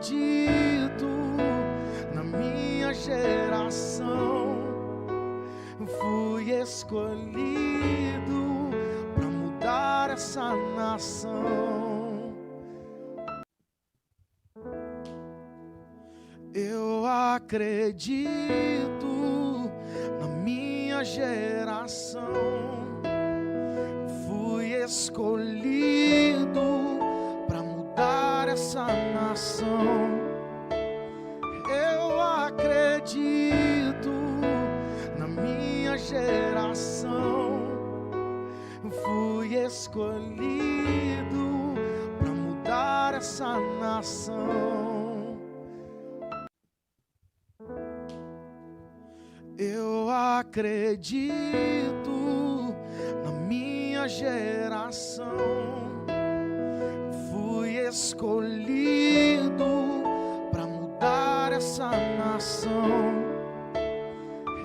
acredito na minha geração. Fui escolhido para mudar essa nação. Eu acredito na minha geração. Fui escolhido para mudar essa nação. Eu acredito na minha geração. Fui escolhido para mudar essa nação. Eu acredito na minha geração. Fui escolhido para mudar essa nação.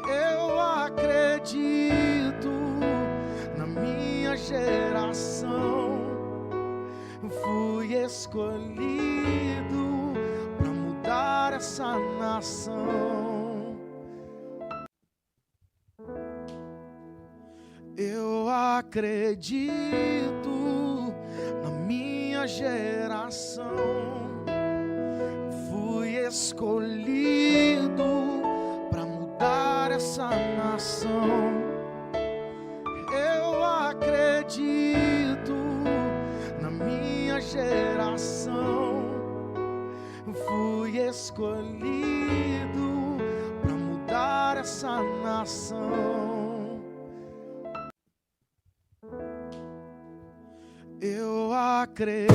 Eu acredito na minha geração. Fui escolhido para mudar essa nação. Eu acredito na minha geração. Fui escolhido para mudar essa nação. Eu acredito na minha geração. Fui escolhido para mudar essa nação. Eu acredito.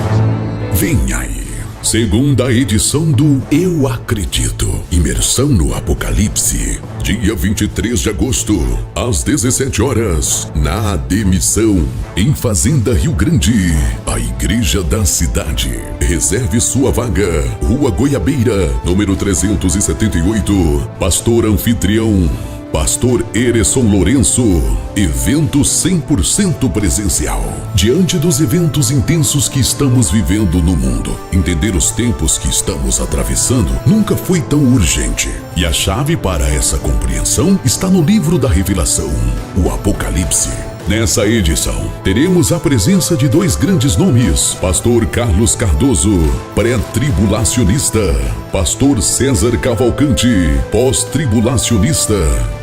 Vem aí, segunda edição do Eu Acredito. Imersão no Apocalipse. Dia 23 de agosto, às 17 horas, na Admissão, em Fazenda Rio Grande, a Igreja da Cidade. Reserve sua vaga. Rua Goiabeira, número 378. Pastor anfitrião, Pastor Ereson Lourenço. Evento 100% presencial. Diante dos eventos intensos que estamos vivendo no mundo, entender os tempos que estamos atravessando nunca foi tão urgente. E a chave para essa compreensão está no livro da Revelação, o Apocalipse. Nessa edição, teremos a presença de dois grandes nomes: Pastor Carlos Cardoso, pré-tribulacionista; Pastor César Cavalcante, pós-tribulacionista.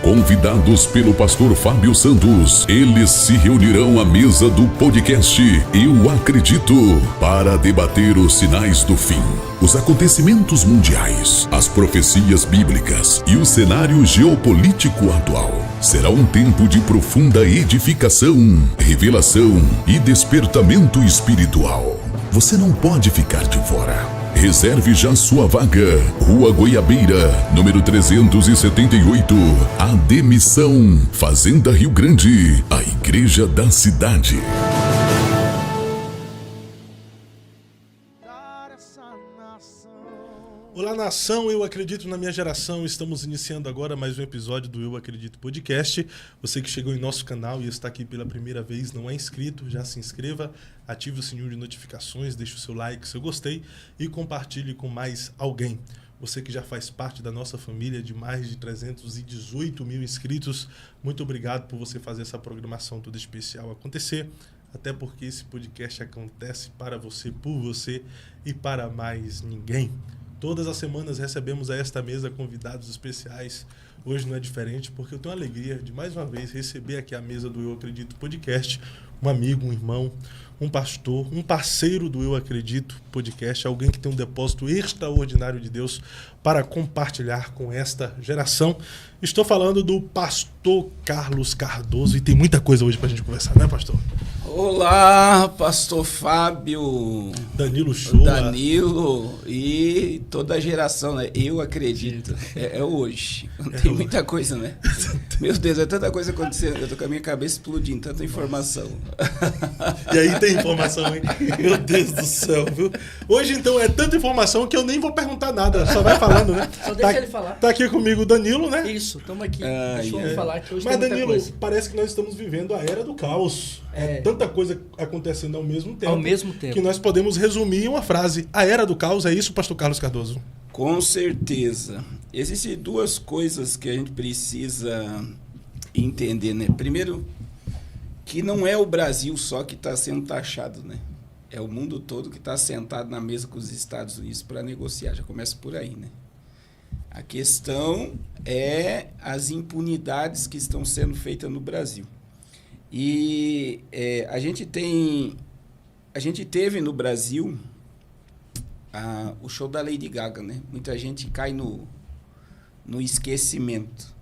Convidados pelo Pastor Fábio Santos, eles se reunirão à mesa do podcast Eu Acredito para debater os sinais do fim, os acontecimentos mundiais, as profecias bíblicas e o cenário geopolítico atual. Será um tempo de profunda edificação, revelação e despertamento espiritual. Você não pode ficar de fora. Reserve já sua vaga. Rua Goiabeira, número 378, Admissão, Fazenda Rio Grande, a Igreja da Cidade. Olá, nação, eu acredito na minha geração. Estamos iniciando agora mais um episódio do Eu Acredito Podcast. Você que chegou em nosso canal e está aqui pela primeira vez, não é inscrito, já se inscreva, ative o sininho de notificações, deixe o seu like, seu gostei e compartilhe com mais alguém. Você que já faz parte da nossa família de mais de 318 mil inscritos, muito obrigado por você fazer essa programação toda especial acontecer, até porque esse podcast acontece para você, por você e para mais ninguém. Todas as semanas recebemos a esta mesa convidados especiais. Hoje não é diferente, porque eu tenho a alegria de, mais uma vez, receber aqui à mesa do Eu Acredito Podcast um amigo, um irmão, um pastor, um parceiro do Eu Acredito Podcast, alguém que tem um depósito extraordinário de Deus para compartilhar com esta geração. Estou falando do pastor Carlos Cardoso e tem muita coisa hoje para a gente conversar, né, pastor? Olá, pastor Fábio, Danilo Show, Danilo e toda a geração, né? Eu acredito. É hoje. Tem muita coisa, né? Meu Deus, é tanta coisa acontecendo. Eu tô com a minha cabeça explodindo, tanta informação. E aí tem informação, hein? Meu Deus do céu, viu? Hoje, então, é tanta informação que eu nem vou perguntar nada. Só vai falando, né? Só deixa ele falar. Tá aqui comigo o Danilo, né? Isso, estamos aqui. Deixa eu falar que hoje Mas, tem muita Danilo, coisa. parece que nós estamos vivendo a era do caos. É tanta coisa acontecendo ao mesmo tempo. Ao mesmo tempo. Que nós podemos resumir em uma frase. A era do caos, é isso, pastor Carlos Cardoso? Com certeza. Existem duas coisas que a gente precisa entender, né? Primeiro, que não é o Brasil só que está sendo taxado, né? É o mundo todo que está sentado na mesa com os Estados Unidos para negociar. Já começa por aí, né? A questão é as impunidades que estão sendo feitas no Brasil. E a gente teve no Brasil o show da Lady Gaga, né? Muita gente cai no esquecimento.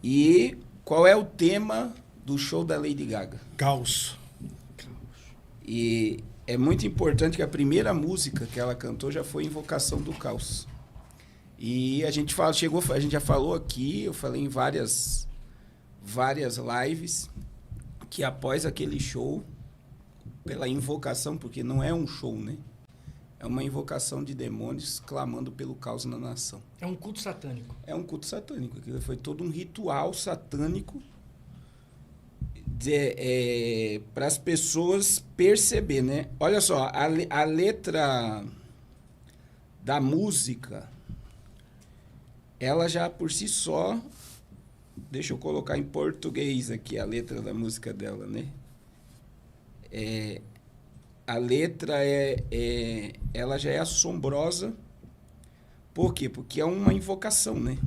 E qual é o tema do show da Lady Gaga? Caos. E é muito importante que a primeira música que ela cantou já foi Invocação do Caos. E a gente já falou aqui, eu falei em várias lives, que após aquele show, pela invocação, porque não é um show, né? É uma invocação de demônios clamando pelo caos na nação. É um culto satânico. É um culto satânico. Aquilo foi todo um ritual satânico para as pessoas perceber, né? Olha só, a letra da música, ela já por si só, deixa eu colocar em português aqui a letra da música dela, né? A letra ela já é assombrosa. Por quê? Porque é uma invocação, né?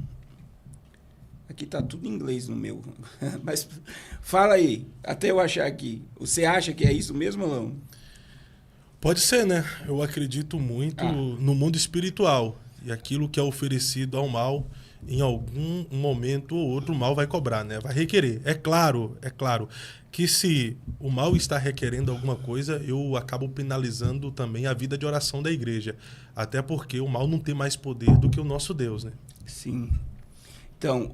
Aqui tá tudo em inglês no meu. Mas fala aí, até eu achar aqui. Você acha que é isso mesmo ou não? Pode ser, né? Eu acredito muito no mundo espiritual. E aquilo que é oferecido ao mal, em algum momento ou outro, o mal vai cobrar, né? Vai requerer. É claro que se o mal está requerendo alguma coisa, eu acabo penalizando também a vida de oração da igreja. Até porque o mal não tem mais poder do que o nosso Deus, né? Sim. Então,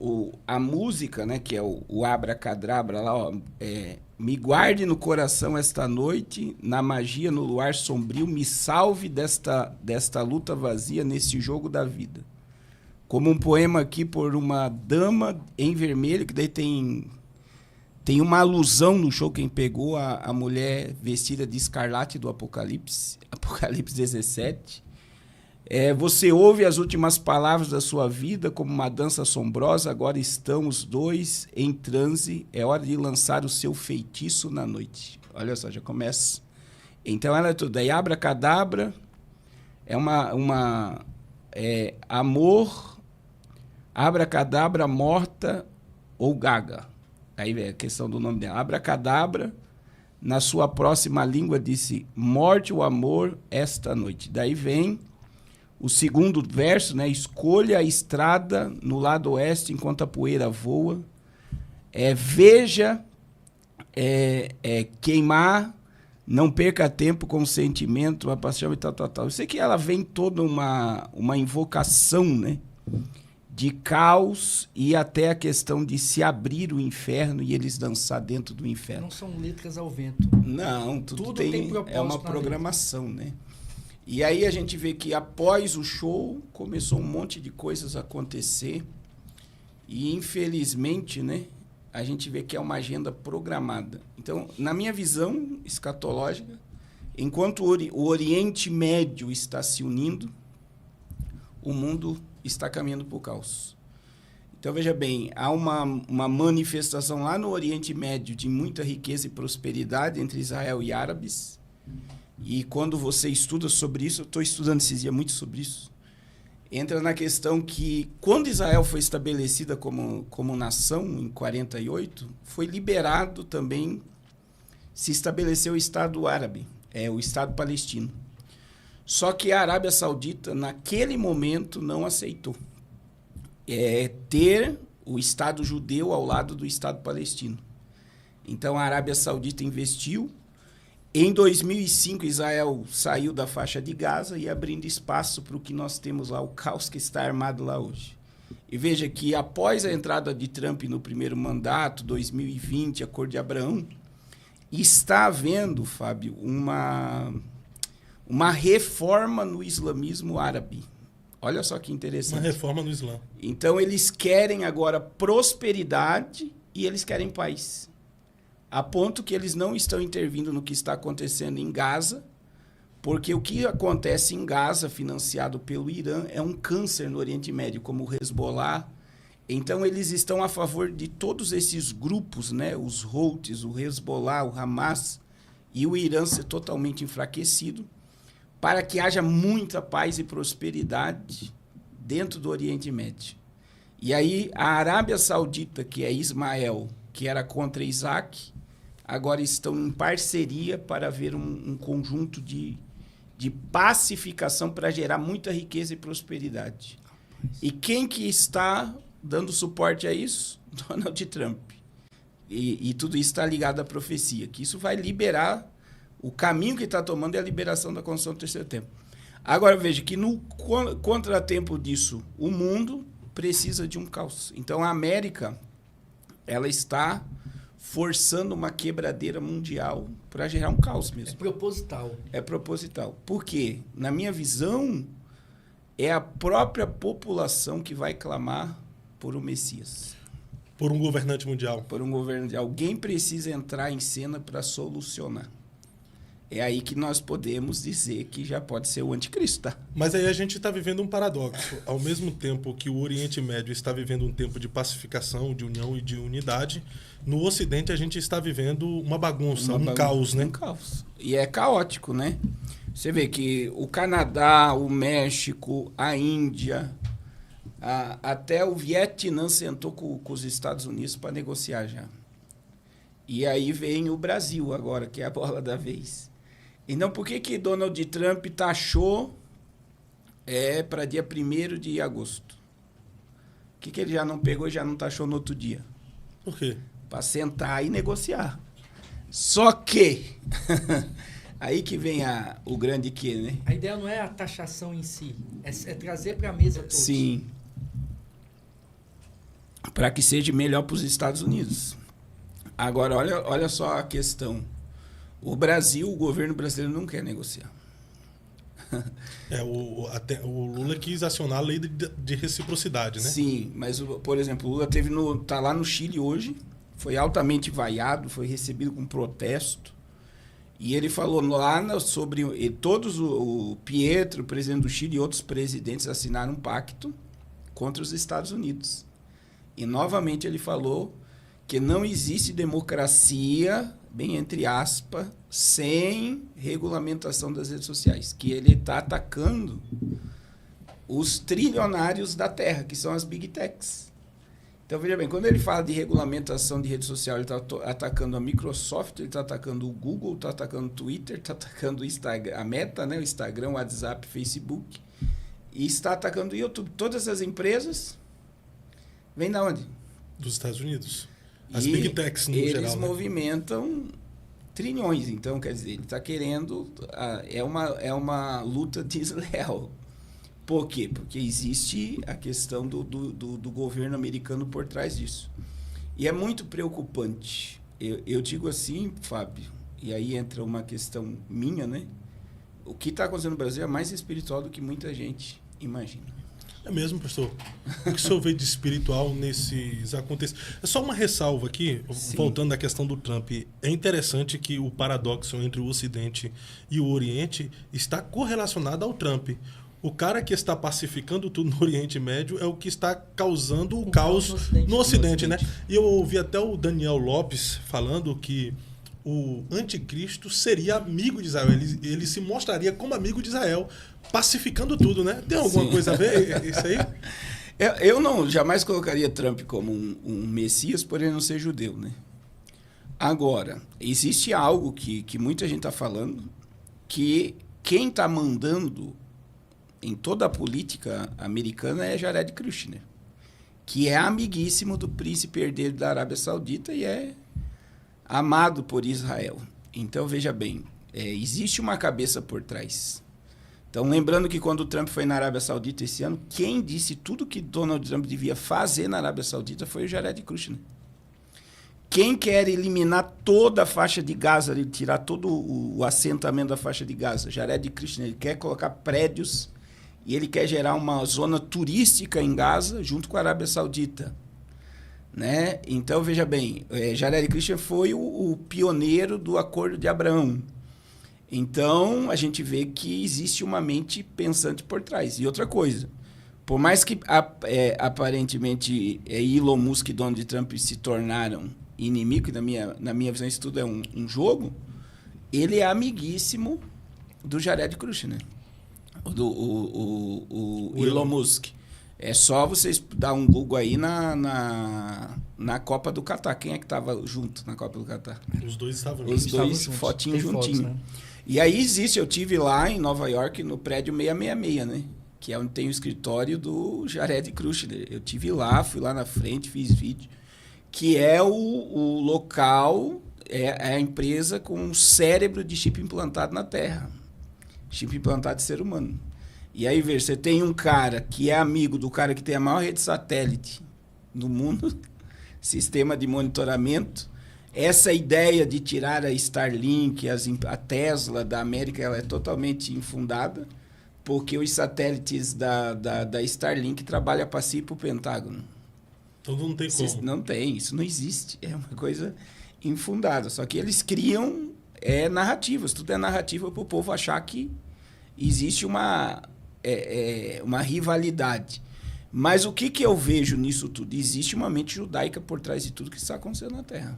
a música, né, que é o abracadabra lá, ó, me guarde no coração esta noite, na magia, no luar sombrio, me salve desta luta vazia nesse jogo da vida. Como um poema aqui por uma dama em vermelho, que daí tem uma alusão no show, quem pegou a mulher vestida de escarlate do Apocalipse 17. Você ouve as últimas palavras da sua vida como uma dança assombrosa, agora estão os dois em transe, é hora de lançar o seu feitiço na noite. Olha só, já começa. Então ela é tudo. Aí abracadabra é amor, abracadabra, morta ou gaga. Aí é a questão do nome dela. Abracadabra, na sua próxima língua, disse morte ou amor esta noite. Daí vem o segundo verso, né? Escolha a estrada no lado oeste enquanto a poeira voa. Veja queimar, não perca tempo com o sentimento, a paixão e tal. Eu sei que ela vem toda uma invocação, né? De caos e até a questão de se abrir o inferno e eles dançar dentro do inferno. Não são letras ao vento. Não, tudo tem propósito, é uma programação, né? E aí a gente vê que após o show começou um monte de coisas a acontecer e infelizmente, né, a gente vê que é uma agenda programada. Então, na minha visão escatológica, enquanto o Oriente Médio está se unindo, o mundo está caminhando para o caos. Então, veja bem, há uma manifestação lá no Oriente Médio de muita riqueza e prosperidade entre Israel e árabes. E quando você estuda sobre isso, eu estou estudando esses dias muito sobre isso, entra na questão que, quando Israel foi estabelecida como nação, em 48, foi liberado também, se estabeleceu o Estado árabe, o Estado palestino. Só que a Arábia Saudita, naquele momento, não aceitou ter o Estado judeu ao lado do Estado palestino. Então, a Arábia Saudita investiu. Em 2005, Israel saiu da faixa de Gaza e abrindo espaço para o que nós temos lá, o caos que está armado lá hoje. E veja que após a entrada de Trump no primeiro mandato, 2020, Acordo de Abraão, está havendo, Fábio, uma reforma no islamismo árabe. Olha só que interessante. Uma reforma no Islã. Então, eles querem agora prosperidade e eles querem paz. A ponto que eles não estão intervindo no que está acontecendo em Gaza, porque o que acontece em Gaza, financiado pelo Irã, é um câncer no Oriente Médio, como o Hezbollah. Então, eles estão a favor de todos esses grupos, né? Os Houthis, o Hezbollah, o Hamas, e o Irã ser totalmente enfraquecido, para que haja muita paz e prosperidade dentro do Oriente Médio. E aí, a Arábia Saudita, que é Ismael, que era contra Isaac, agora estão em parceria para haver um conjunto de pacificação para gerar muita riqueza e prosperidade. E quem que está dando suporte a isso? Donald Trump. E tudo isso está ligado à profecia, que isso vai liberar. O caminho que está tomando é a liberação da Constituição do Terceiro Tempo. Agora, veja que no contratempo disso, o mundo precisa de um caos. Então, a América, ela está forçando uma quebradeira mundial para gerar um caos mesmo. É proposital. É proposital. Por quê? Na minha visão, é a própria população que vai clamar por um Messias. Por um governante mundial. Por um governo. Alguém precisa entrar em cena para solucionar. É aí que nós podemos dizer que já pode ser o anticristo, tá? Mas aí a gente está vivendo um paradoxo. Ao mesmo tempo que o Oriente Médio está vivendo um tempo de pacificação, de união e de unidade, no Ocidente a gente está vivendo uma bagunça, caos, né? Um caos. E é caótico, né? Você vê que o Canadá, o México, a Índia, até o Vietnã sentou com os Estados Unidos para negociar já. E aí vem o Brasil agora, que é a bola da vez. Então, por que Donald Trump taxou para dia 1º de agosto? O que ele já não pegou e já não taxou no outro dia? Por quê? Para sentar e negociar. Só que, aí que vem o grande que, né? A ideia não é a taxação em si, é trazer para a mesa todos. Sim. Para que seja melhor para os Estados Unidos. Agora, olha só a questão. O governo brasileiro não quer negociar. O Lula quis acionar a lei de reciprocidade, né? Sim, mas, por exemplo, o Lula tá lá no Chile hoje, foi altamente vaiado, foi recebido com protesto, e ele falou lá sobre... o Pietro, o presidente do Chile, e outros presidentes assinaram um pacto contra os Estados Unidos. E, novamente, ele falou que não existe democracia, bem entre aspas, sem regulamentação das redes sociais. Que ele está atacando os trilionários da Terra, que são as Big Techs. Então, veja bem, quando ele fala de regulamentação de rede social, ele está atacando a Microsoft, ele está atacando o Google, está atacando o Twitter, está atacando o Instagram, a Meta, né, o Instagram, o WhatsApp, o Facebook, e está atacando o YouTube. Todas as empresas vêm de onde? Dos Estados Unidos. As Big Techs, no geral. Eles movimentam trilhões. Então, quer dizer, ele está querendo... É uma luta desleal. Por quê? Porque existe a questão do governo americano por trás disso. E é muito preocupante. Eu digo assim, Fábio, e aí entra uma questão minha, né? O que está acontecendo no Brasil é mais espiritual do que muita gente imagina. É mesmo, pastor? O que o senhor vê de espiritual nesses acontecimentos? É só uma ressalva aqui, Sim. Voltando à questão do Trump. É interessante que o paradoxo entre o Ocidente e o Oriente está correlacionado ao Trump. O cara que está pacificando tudo no Oriente Médio é o que está causando o caos no Ocidente, né? E eu ouvi até o Daniel Lopes falando que o anticristo seria amigo de Israel. Ele se mostraria como amigo de Israel, pacificando tudo, né? Tem alguma Sim. coisa a ver isso aí? Eu não jamais colocaria Trump como um Messias por ele não ser judeu, né? Agora, existe algo que muita gente está falando, que quem está mandando em toda a política americana é Jared Kushner, que é amiguíssimo do príncipe herdeiro da Arábia Saudita e é amado por Israel. Então, veja bem, existe uma cabeça por trás. Então, lembrando que quando o Trump foi na Arábia Saudita esse ano, quem disse tudo que Donald Trump devia fazer na Arábia Saudita foi o Jared Kushner. Quem quer eliminar toda a faixa de Gaza, tirar todo o assentamento da faixa de Gaza? Jared Kushner. Ele quer colocar prédios e ele quer gerar uma zona turística em Gaza junto com a Arábia Saudita. Né? Então, veja bem, Jared Kushner foi o pioneiro do Acordo de Abraão. Então, a gente vê que existe uma mente pensante por trás. E outra coisa, por mais que aparentemente Elon Musk e Donald Trump se tornaram inimigos, na minha visão isso tudo é um jogo, ele é amiguíssimo do Jared Kushner, o Elon Musk. É só vocês dar um Google aí na Copa do Catar. Quem é que estava junto na Copa do Catar? Os dois estavam Os juntos. dois, fotinho juntinho. Fotos, né? E aí eu tive lá em Nova York, no prédio 666, né? Que é onde tem o escritório do Jared Kushner. Eu tive lá, fui lá na frente, fiz vídeo. Que é o local, é a empresa com o cérebro de chip implantado na Terra. Chip implantado de ser humano. E aí, veja, você tem um cara que é amigo do cara que tem a maior rede satélite no mundo, sistema de monitoramento. Essa ideia de tirar a Starlink, a Tesla da América, ela é totalmente infundada, porque os satélites da Starlink trabalham para si e para o Pentágono. Então não tem como. Não tem, isso não existe. É uma coisa infundada. Só que eles criam narrativas. Tudo é narrativa para o povo achar que existe uma rivalidade. Mas o que eu vejo nisso tudo? Existe uma mente judaica por trás de tudo que está acontecendo na Terra.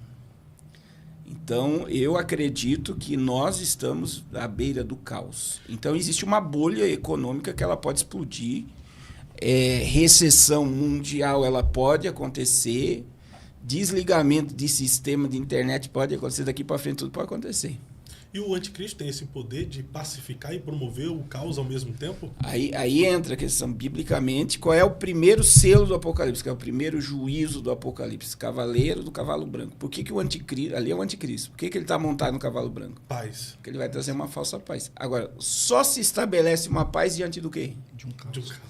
Então, eu acredito que nós estamos à beira do caos. Então, existe uma bolha econômica que ela pode explodir. Recessão mundial ela pode acontecer. Desligamento de sistema de internet pode acontecer. Daqui para frente tudo pode acontecer. E o anticristo tem esse poder de pacificar e promover o caos ao mesmo tempo? Aí entra a questão, biblicamente, qual é o primeiro selo do Apocalipse, que é o primeiro juízo do Apocalipse, cavaleiro do cavalo branco. Por que o anticristo, ali é o anticristo, por que ele está montado no cavalo branco? Paz. Porque ele vai trazer uma falsa paz. Agora, só se estabelece uma paz diante do quê? De um caos. De um caos.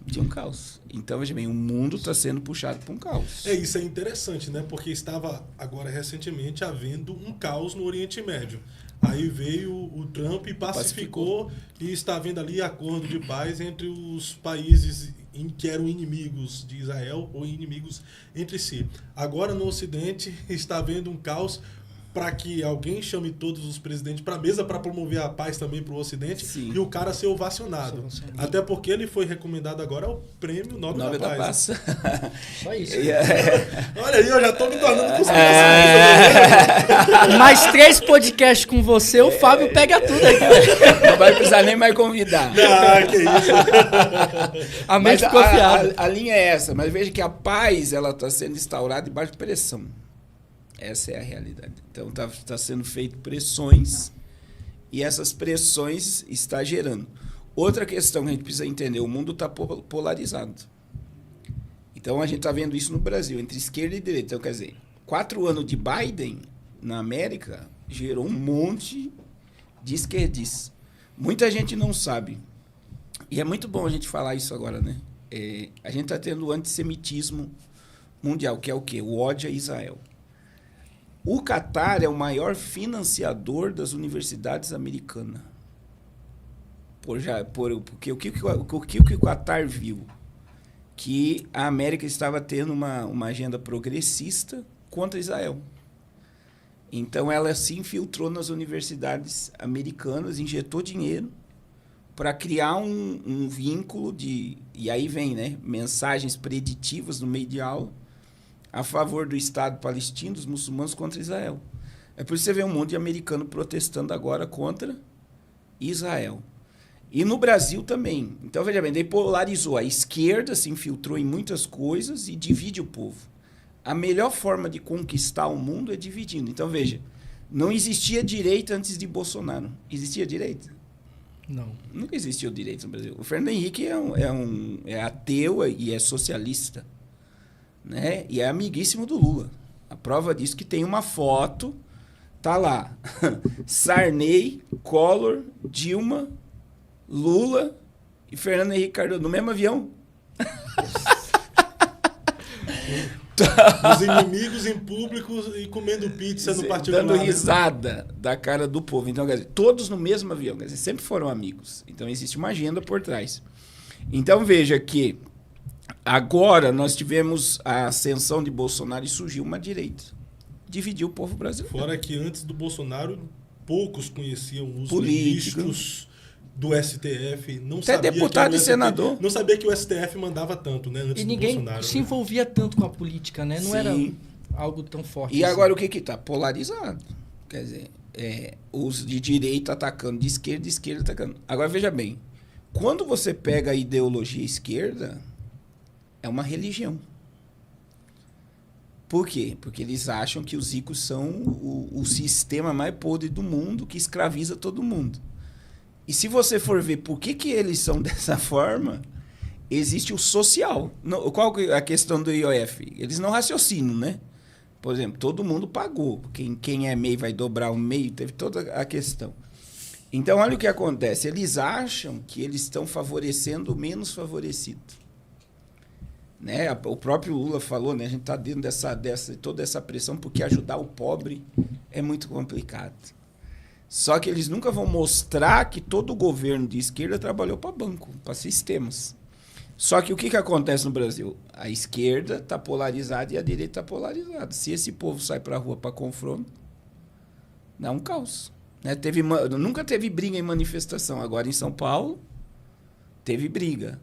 De um caos. Então, veja bem, o mundo está sendo puxado para um caos. Isso é interessante, né? Porque estava agora recentemente havendo um caos no Oriente Médio. Aí veio o Trump e pacificou e está havendo ali acordo de paz entre os países que eram inimigos de Israel ou inimigos entre si. Agora no Ocidente está havendo um caos para que alguém chame todos os presidentes para a mesa para promover a paz também para o Ocidente. Sim. E o cara ser ovacionado. Até porque ele foi recomendado agora ao Prêmio Nobel da Paz. Só isso. Olha aí, eu já estou me tornando Mais 3 podcasts com você, o Fábio pega tudo aqui. Não vai precisar nem mais convidar. Que isso. A mente ficou fiada. A linha é essa, mas veja que a paz ela está sendo instaurada debaixo de pressão. Essa é a realidade. Então, está sendo feito pressões e essas pressões estão gerando. Outra questão que a gente precisa entender, o mundo está polarizado. Então, a gente está vendo isso no Brasil, entre esquerda e direita. Então, quer dizer, 4 anos de Biden na América gerou um monte de esquerdistas. Muita gente não sabe. E é muito bom a gente falar isso agora, né? A gente está tendo o antissemitismo mundial, que é o quê? O ódio a Israel. O Catar é o maior financiador das universidades americanas. Porque o que o Catar viu? Que a América estava tendo uma agenda progressista contra Israel. Então, ela se infiltrou nas universidades americanas, injetou dinheiro para criar um vínculo de... E aí vem, né? Mensagens preditivas no meio de aula a favor do Estado palestino, dos muçulmanos contra Israel. É por isso que você vê um monte de americano protestando agora contra Israel. E no Brasil também. Então, veja bem, daí polarizou. A esquerda se infiltrou em muitas coisas e divide o povo. A melhor forma de conquistar o mundo é dividindo. Então, veja, não existia direita antes de Bolsonaro. Existia direita? Não. Nunca existiu direita no Brasil. O Fernando Henrique é ateu e é socialista. Né? E é amiguíssimo do Lula. A prova disso que tem uma foto, tá lá, Sarney, Collor, Dilma Lula e Fernando Henrique Cardoso no mesmo avião. Os inimigos em público e comendo pizza no particular. Dando risada da cara do povo. Então, quer dizer, todos no mesmo avião. Quer dizer, sempre foram amigos. Então, existe uma agenda por trás. Então, veja que agora nós tivemos a ascensão de Bolsonaro e surgiu uma direita. Dividiu o povo brasileiro. Fora que antes do Bolsonaro, poucos conheciam os Político. ministros do STF. Não Até sabia deputado que o e senador. Não sabia que o STF mandava tanto, né? Antes E do ninguém Bolsonaro. se né? envolvia tanto com a política, né? Não Sim. era algo tão forte. E assim. agora o que que tá? Polarizado. Quer dizer, os de direita atacando, de esquerda atacando. Agora, veja bem. Quando você pega a ideologia esquerda, é uma religião. Por quê? Porque eles acham que os ricos são o sistema mais podre do mundo, que escraviza todo mundo. E se você for ver por que eles são dessa forma, existe o social. Qual que é a questão do IOF? Eles não raciocinam, né? Por exemplo, todo mundo pagou. Quem é MEI vai dobrar o MEI, teve toda a questão. Então, olha o que acontece. Eles acham que eles estão favorecendo o menos favorecido. Né? O próprio Lula falou, né? A gente está dentro toda essa pressão porque ajudar o pobre é muito complicado. Só que eles nunca vão mostrar que todo o governo de esquerda trabalhou para banco, para sistemas. Só que o que acontece no Brasil? A esquerda está polarizada e a direita está polarizada. Se esse povo sai para a rua para confronto, dá um caos. Né? Nunca teve briga em manifestação. Agora em São Paulo, teve briga.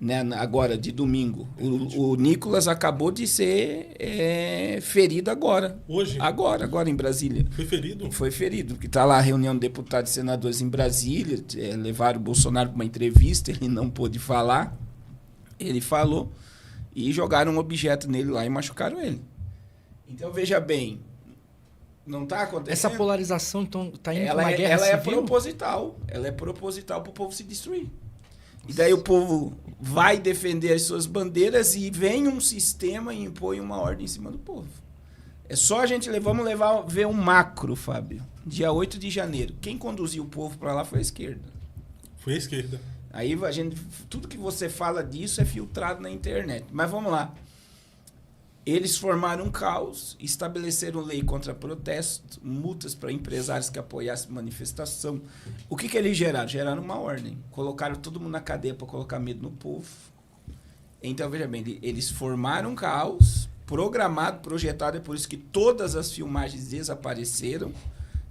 Né? Agora, de domingo. O Nicolas acabou de ser ferido agora. Hoje? Agora em Brasília. Foi ferido? Foi ferido, porque está lá a reunião de deputados e senadores em Brasília, levaram o Bolsonaro para uma entrevista, ele não pôde falar, ele falou, e jogaram um objeto nele lá e machucaram ele. Então, veja bem, não está acontecendo... Essa polarização, então, está indo para ela uma guerra ela civil? Ela é proposital para o povo se destruir. E daí o povo vai defender as suas bandeiras e vem um sistema e impõe uma ordem em cima do povo. É só a gente ver um macro, Fábio. Dia 8 de janeiro. Quem conduziu o povo para lá foi a esquerda. Foi a esquerda. Aí tudo que você fala disso é filtrado na internet. Mas vamos lá. Eles formaram um caos, estabeleceram lei contra protesto, multas para empresários que apoiassem manifestação. O que eles geraram? Geraram uma ordem. Colocaram todo mundo na cadeia para colocar medo no povo. Então, veja bem, eles formaram um caos, programado, projetado, é por isso que todas as filmagens desapareceram.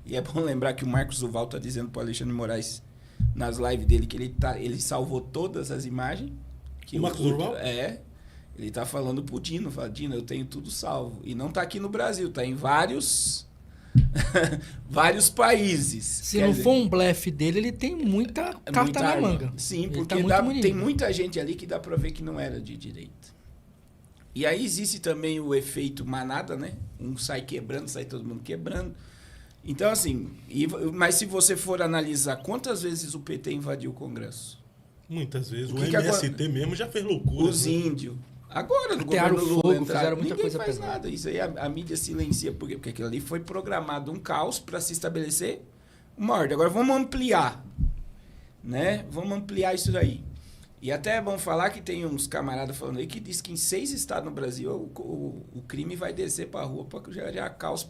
E é bom lembrar que o Marcos Duval está dizendo para o Alexandre Moraes, nas lives dele, que ele salvou todas as imagens. O Marcos Duval? Ele está falando pro Dino, fala, Dino, eu tenho tudo salvo. E não está aqui no Brasil, está em vários países. Se não for um blefe dele, ele tem muita carta na manga. Sim, Ele porque tá tem muita gente ali que dá para ver que não era de direita. E aí existe também o efeito manada, né? Um sai quebrando, sai todo mundo quebrando. Então, assim, mas se você for analisar quantas vezes o PT invadiu o Congresso? Muitas vezes. O MST mesmo já fez loucura. Os índios. Agora, no Atearam governo Lula, fogo, fizeram muita ninguém coisa faz pesada. nada. Isso aí a mídia silencia. Por quê? Porque aquilo ali foi programado um caos para se estabelecer uma ordem. Agora, vamos ampliar. Né? Vamos ampliar isso daí. E até é bom falar que tem uns camaradas falando aí que diz que em 6 estados no Brasil o crime vai descer para a rua para gerar caos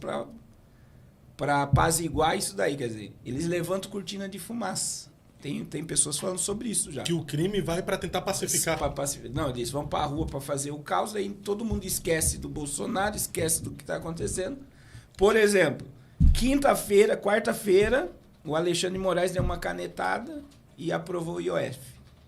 para apaziguar isso daí. Quer dizer, eles levantam cortina de fumaça. Tem pessoas falando sobre isso já. Que o crime vai para tentar pacificar. Não, eles vão para a rua para fazer o caos, aí todo mundo esquece do Bolsonaro, esquece do que está acontecendo. Por exemplo, quarta-feira, o Alexandre de Moraes deu uma canetada e aprovou o IOF.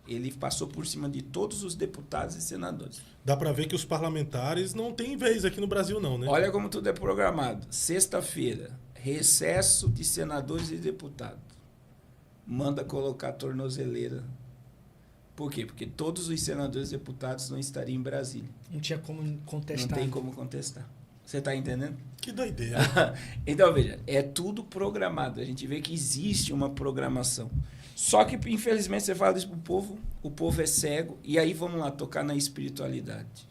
Ele passou por cima de todos os deputados e senadores. Dá para ver que os parlamentares não têm vez aqui no Brasil, não, né? Olha como tudo é programado. Sexta-feira, recesso de senadores e deputados. Manda colocar tornozeleira. Por quê? Porque todos os senadores e deputados não estariam em Brasília. Não tinha como contestar. Não tem como contestar. Você está entendendo? Que doideira. Então, veja, é tudo programado. A gente vê que existe uma programação. Só que, infelizmente, você fala isso pro povo, o povo é cego, e aí vamos lá, tocar na espiritualidade.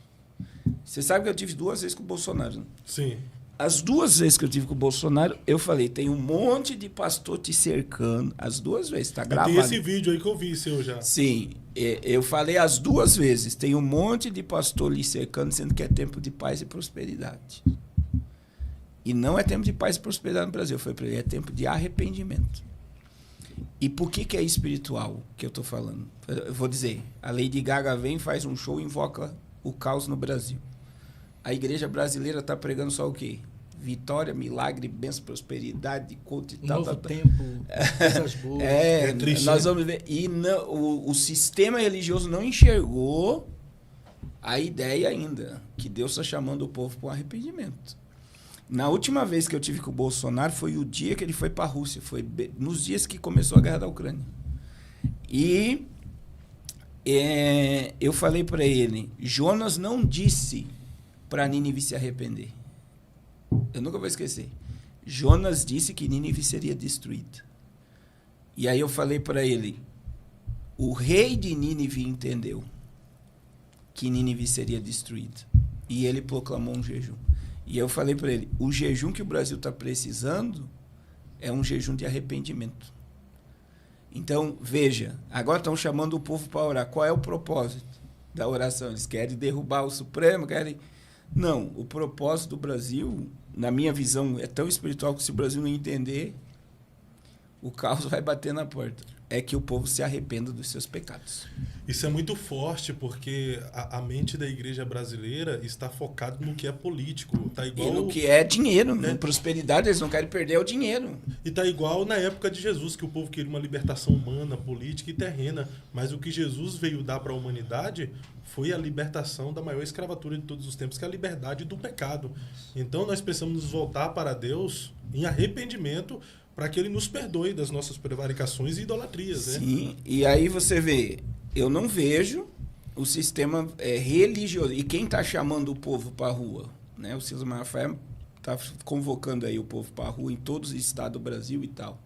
Você sabe que eu tive 2 vezes com o Bolsonaro, né? Sim. as 2 vezes que eu tive com o Bolsonaro, eu falei, tem um monte de pastor te cercando. As 2 vezes, tá gravado. Tem esse vídeo aí que eu vi seu já. Sim, eu falei as 2 vezes, tem um monte de pastor lhe cercando, sendo que é tempo de paz e prosperidade. E não é tempo de paz e prosperidade no Brasil, foi para ele, é tempo de arrependimento. E por que é espiritual que eu estou falando? Eu vou dizer, a Lady Gaga vem, faz um show e invoca o caos no Brasil. A igreja brasileira está pregando só o quê? Vitória, milagre, bênção, prosperidade, culto e tal. Novo tempo, coisas boas. É triste, Nós né? vamos ver. E não, o sistema religioso não enxergou a ideia ainda, que Deus está chamando o povo para o arrependimento. Na última vez que eu tive com o Bolsonaro foi o dia que ele foi para a Rússia, foi nos dias que começou a guerra da Ucrânia. E eu falei para ele, Jonas não disse para Nínive se arrepender. Eu nunca vou esquecer. Jonas disse que Nínive seria destruída. E aí eu falei para ele, o rei de Nínive entendeu que Nínive seria destruída. E ele proclamou um jejum. E eu falei para ele, o jejum que o Brasil está precisando é um jejum de arrependimento. Então, veja, agora estão chamando o povo para orar. Qual é o propósito da oração? Eles querem derrubar o Supremo, querem... Não, o propósito do Brasil, na minha visão, é tão espiritual que se o Brasil não entender, o caos vai bater na porta. É que o povo se arrependa dos seus pecados. Isso é muito forte, porque a mente da igreja brasileira está focada no que é político. Tá igual, e no que é dinheiro, né? Prosperidade, eles não querem perder o dinheiro. E tá igual na época de Jesus, que o povo queria uma libertação humana, política e terrena. Mas o que Jesus veio dar para a humanidade foi a libertação da maior escravatura de todos os tempos, que é a liberdade do pecado. Então nós precisamos nos voltar para Deus em arrependimento, para que ele nos perdoe das nossas prevaricações e idolatrias. Sim, né? E aí você vê, eu não vejo o sistema religioso. E quem está chamando o povo para a rua? Né? O Silas Malafaia está convocando aí o povo para a rua em todos os estados do Brasil e tal.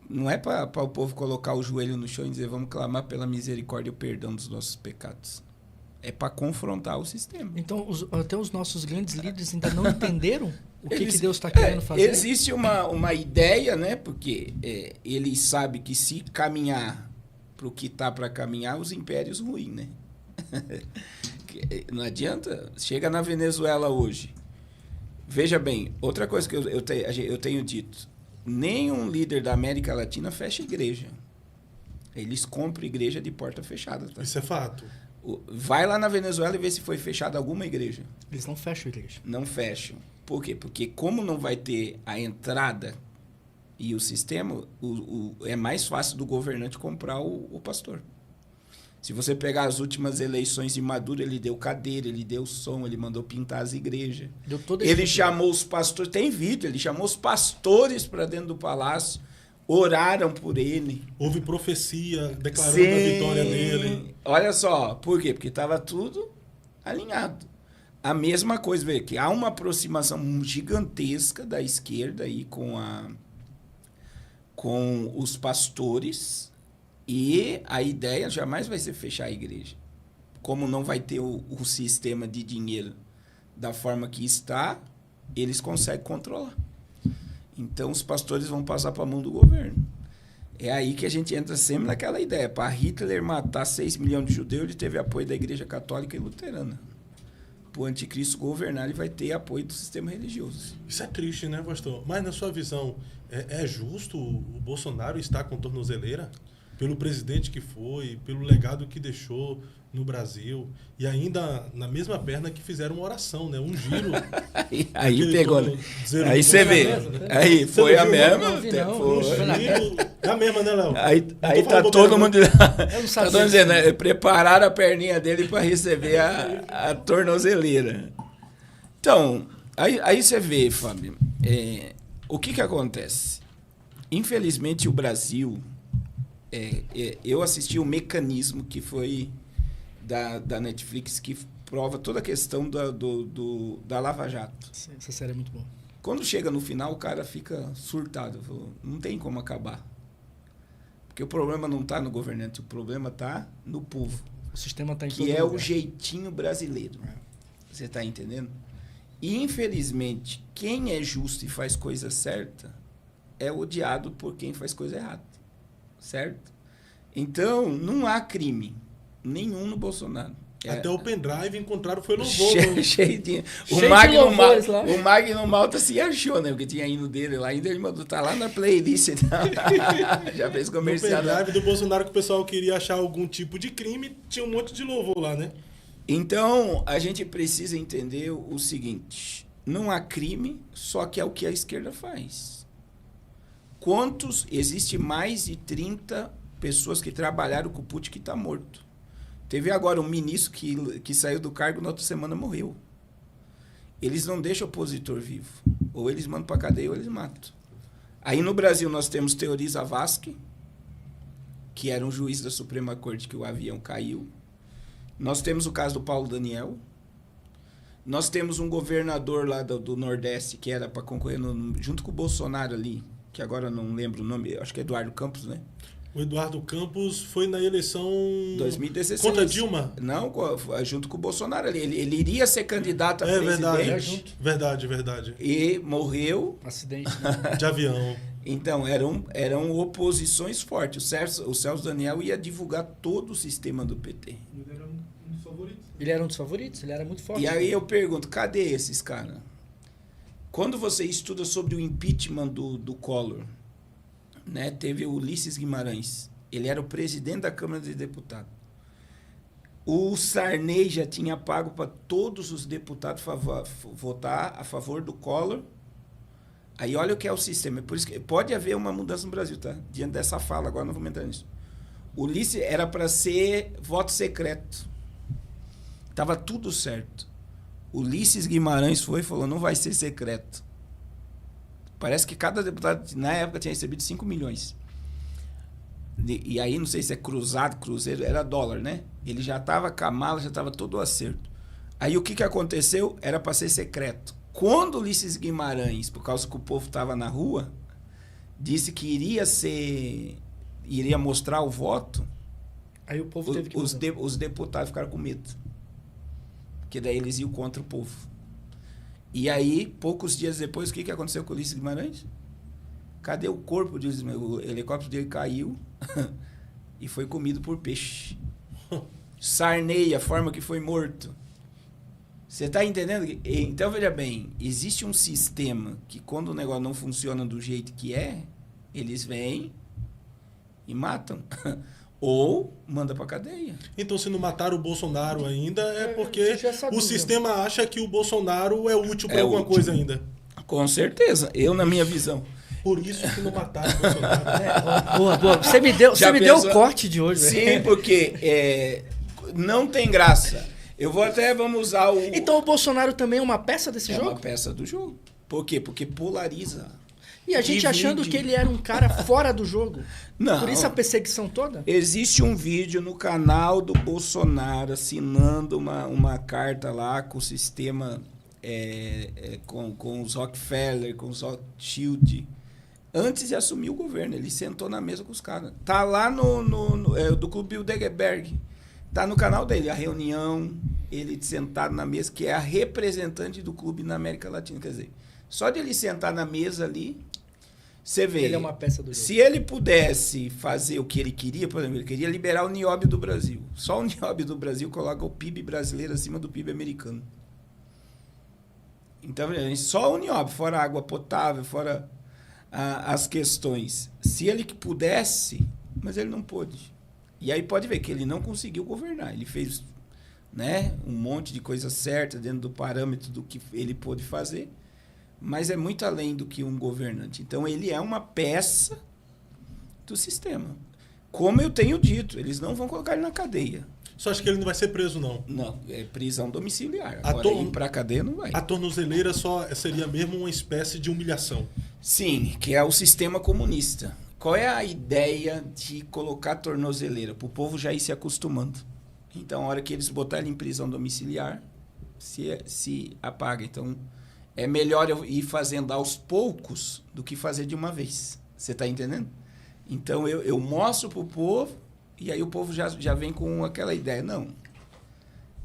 Não é para o povo colocar o joelho no chão e dizer vamos clamar pela misericórdia e o perdão dos nossos pecados. É para confrontar o sistema. Então, até os nossos grandes líderes ainda não entenderam o que Deus está querendo fazer? Existe uma ideia, né? Porque eles sabem que se caminhar para o que está para caminhar, os impérios ruins, né? Não adianta. Chega na Venezuela hoje. Veja bem, outra coisa que eu tenho dito. Nenhum líder da América Latina fecha igreja. Eles compram igreja de porta fechada. Tá? Isso é fato. Vai lá na Venezuela e vê se foi fechada alguma igreja. Eles não fecham a igreja. Não fecham. Por quê? Porque como não vai ter a entrada e o sistema, é mais fácil do governante comprar o pastor. Se você pegar as últimas eleições de Maduro, ele deu cadeira, ele deu som, ele mandou pintar as igrejas. Ele chamou os pastores, tem vídeo, ele chamou os pastores para dentro do palácio, oraram por ele. Houve profecia declarando a vitória dele. Olha só, por quê? Porque estava tudo alinhado. A mesma coisa, vê, que há uma aproximação gigantesca da esquerda aí com os pastores, e a ideia jamais vai ser fechar a igreja. Como não vai ter o sistema de dinheiro da forma que está, eles conseguem controlar. Então, os pastores vão passar para a mão do governo. É aí que a gente entra sempre naquela ideia. Para Hitler matar 6 milhões de judeus, ele teve apoio da Igreja Católica e Luterana. Para o anticristo governar, ele vai ter apoio do sistema religioso. Isso é triste, né, pastor? Mas, na sua visão, é justo o Bolsonaro estar com tornozeleira? Pelo presidente que foi, pelo legado que deixou no Brasil, e ainda na mesma perna que fizeram uma oração, né? Um giro. aí pegou, né? Aí você vê. Aí foi a mesma. É a mesma, né, Léo? Aí tá todo mundo. Tá todo dizendo, né? Prepararam a perninha dele para receber a tornozeleira. Então, aí você vê, Fábio, o que acontece? Infelizmente, o Brasil. Eu assisti o Mecanismo, que foi da Netflix, que prova toda a questão da Lava Jato. Essa série é muito boa. Quando chega no final, o cara fica surtado. Não tem como acabar. Porque o problema não está no governante, o problema está no povo. O sistema está em todo lugar. Que é lugar. o jeitinho brasileiro. Você está entendendo? E, infelizmente, quem é justo e faz coisa certa é odiado por quem faz coisa errada. Certo? Então, não há crime nenhum no Bolsonaro. Até o pendrive encontraram foi louvor. Cheio de louvores lá. O Magno Malta se achou, né? Porque tinha hino dele lá, ainda ele mandou, tá lá na playlist. Já fez No comercial. pendrive do Bolsonaro que o pessoal queria achar algum tipo de crime, tinha um monte de louvor lá, né? Então, a gente precisa entender o seguinte: não há crime, só que é o que a esquerda faz. Existe mais de 30 pessoas que trabalharam com o Putin que está morto. Teve agora um ministro que saiu do cargo na outra semana morreu. Eles não deixam o opositor vivo. Ou eles mandam para cadeia ou eles matam. Aí no Brasil nós temos Teori Zavascki, que era um juiz da Suprema Corte que o avião caiu. Nós temos o caso do Paulo Daniel. Nós temos um governador lá do Nordeste que era para concorrer junto com o Bolsonaro ali, que agora não lembro o nome, acho que é Eduardo Campos, né? O Eduardo Campos foi na eleição 2016. contra Dilma? Não, junto com o Bolsonaro ali. Ele iria ser candidato a presidente. Verdade. E morreu. Acidente, né? De avião. Então, eram oposições fortes. O Celso Daniel ia divulgar todo o sistema do PT. Ele era um dos favoritos. Ele era um dos favoritos, ele era muito forte. E aí eu pergunto, cadê esses caras? Quando você estuda sobre o impeachment do Collor, né, teve o Ulisses Guimarães. Ele era o presidente da Câmara de Deputados. O Sarney já tinha pago para todos os deputados votar a favor do Collor. Aí olha o que é o sistema. Por isso que pode haver uma mudança no Brasil, tá? Diante dessa fala, agora não vou entrar nisso. O Ulisses era para ser voto secreto. Tava tudo certo. Ulisses Guimarães foi e falou, não vai ser secreto. Parece que cada deputado, na época, tinha recebido 5 milhões. E aí, não sei se é cruzeiro, era dólar, né? Ele já estava com a mala, já estava todo o acerto. Aí, o que aconteceu? Era para ser secreto. Quando Ulisses Guimarães, por causa que o povo estava na rua, disse que iria mostrar o voto, aí o povo teve que os deputados ficaram com medo. Porque daí eles iam contra o povo. E aí, poucos dias depois, o que aconteceu com o Ulisses Guimarães? Cadê o corpo de Ulisses Guimarães? O helicóptero dele caiu e foi comido por peixe. Sarney, a forma que foi morto. Você está entendendo? Então, veja bem, existe um sistema que quando o negócio não funciona do jeito que é, eles vêm e matam. Ou manda para cadeia. Então, se não mataram o Bolsonaro ainda, é porque o sistema acha que o Bolsonaro é útil para alguma coisa ainda. Com certeza. Eu, na minha visão. Por isso que não mataram o Bolsonaro. Boa. Você me deu o corte de hoje. Sim, porque não tem graça. Vamos usar o... Então o Bolsonaro também é uma peça desse jogo? É uma peça do jogo. Por quê? Porque polariza. E a gente achando que ele era um cara fora do jogo. Não. Por isso a perseguição toda? Existe um vídeo no canal do Bolsonaro assinando uma carta lá com o sistema, com os Rockefeller, com os Rothschild. Antes de assumir o governo, ele sentou na mesa com os caras. Tá lá do Clube Bilderberg. Tá no canal dele, a reunião, ele sentado na mesa, que é a representante do clube na América Latina. Quer dizer, só de ele sentar na mesa ali, você vê. Ele é uma peça do jogo. Se ele pudesse fazer o que ele queria, por exemplo, ele queria liberar o nióbio do Brasil. Só o nióbio do Brasil coloca o PIB brasileiro acima do PIB americano. Então, só o nióbio, fora a água potável, fora as questões. Se ele pudesse, mas ele não pôde. E aí pode ver que ele não conseguiu governar. Ele fez, né, um monte de coisa certa dentro do parâmetro do que ele pôde fazer, mas é muito além do que um governante. Então, ele é uma peça do sistema. Como eu tenho dito, eles não vão colocar ele na cadeia. Só acho que ele não vai ser preso, não. Não, é prisão domiciliar. Agora, ir para a cadeia não vai. A tornozeleira só seria mesmo uma espécie de humilhação. Sim, que é o sistema comunista. Qual é a ideia de colocar tornozeleira? Para o povo já ir se acostumando. Então, a hora que eles botarem em prisão domiciliar, se apaga. Então, é melhor eu ir fazendo aos poucos do que fazer de uma vez. Você está entendendo? Então, eu mostro para o povo, e aí o povo já vem com aquela ideia. Não.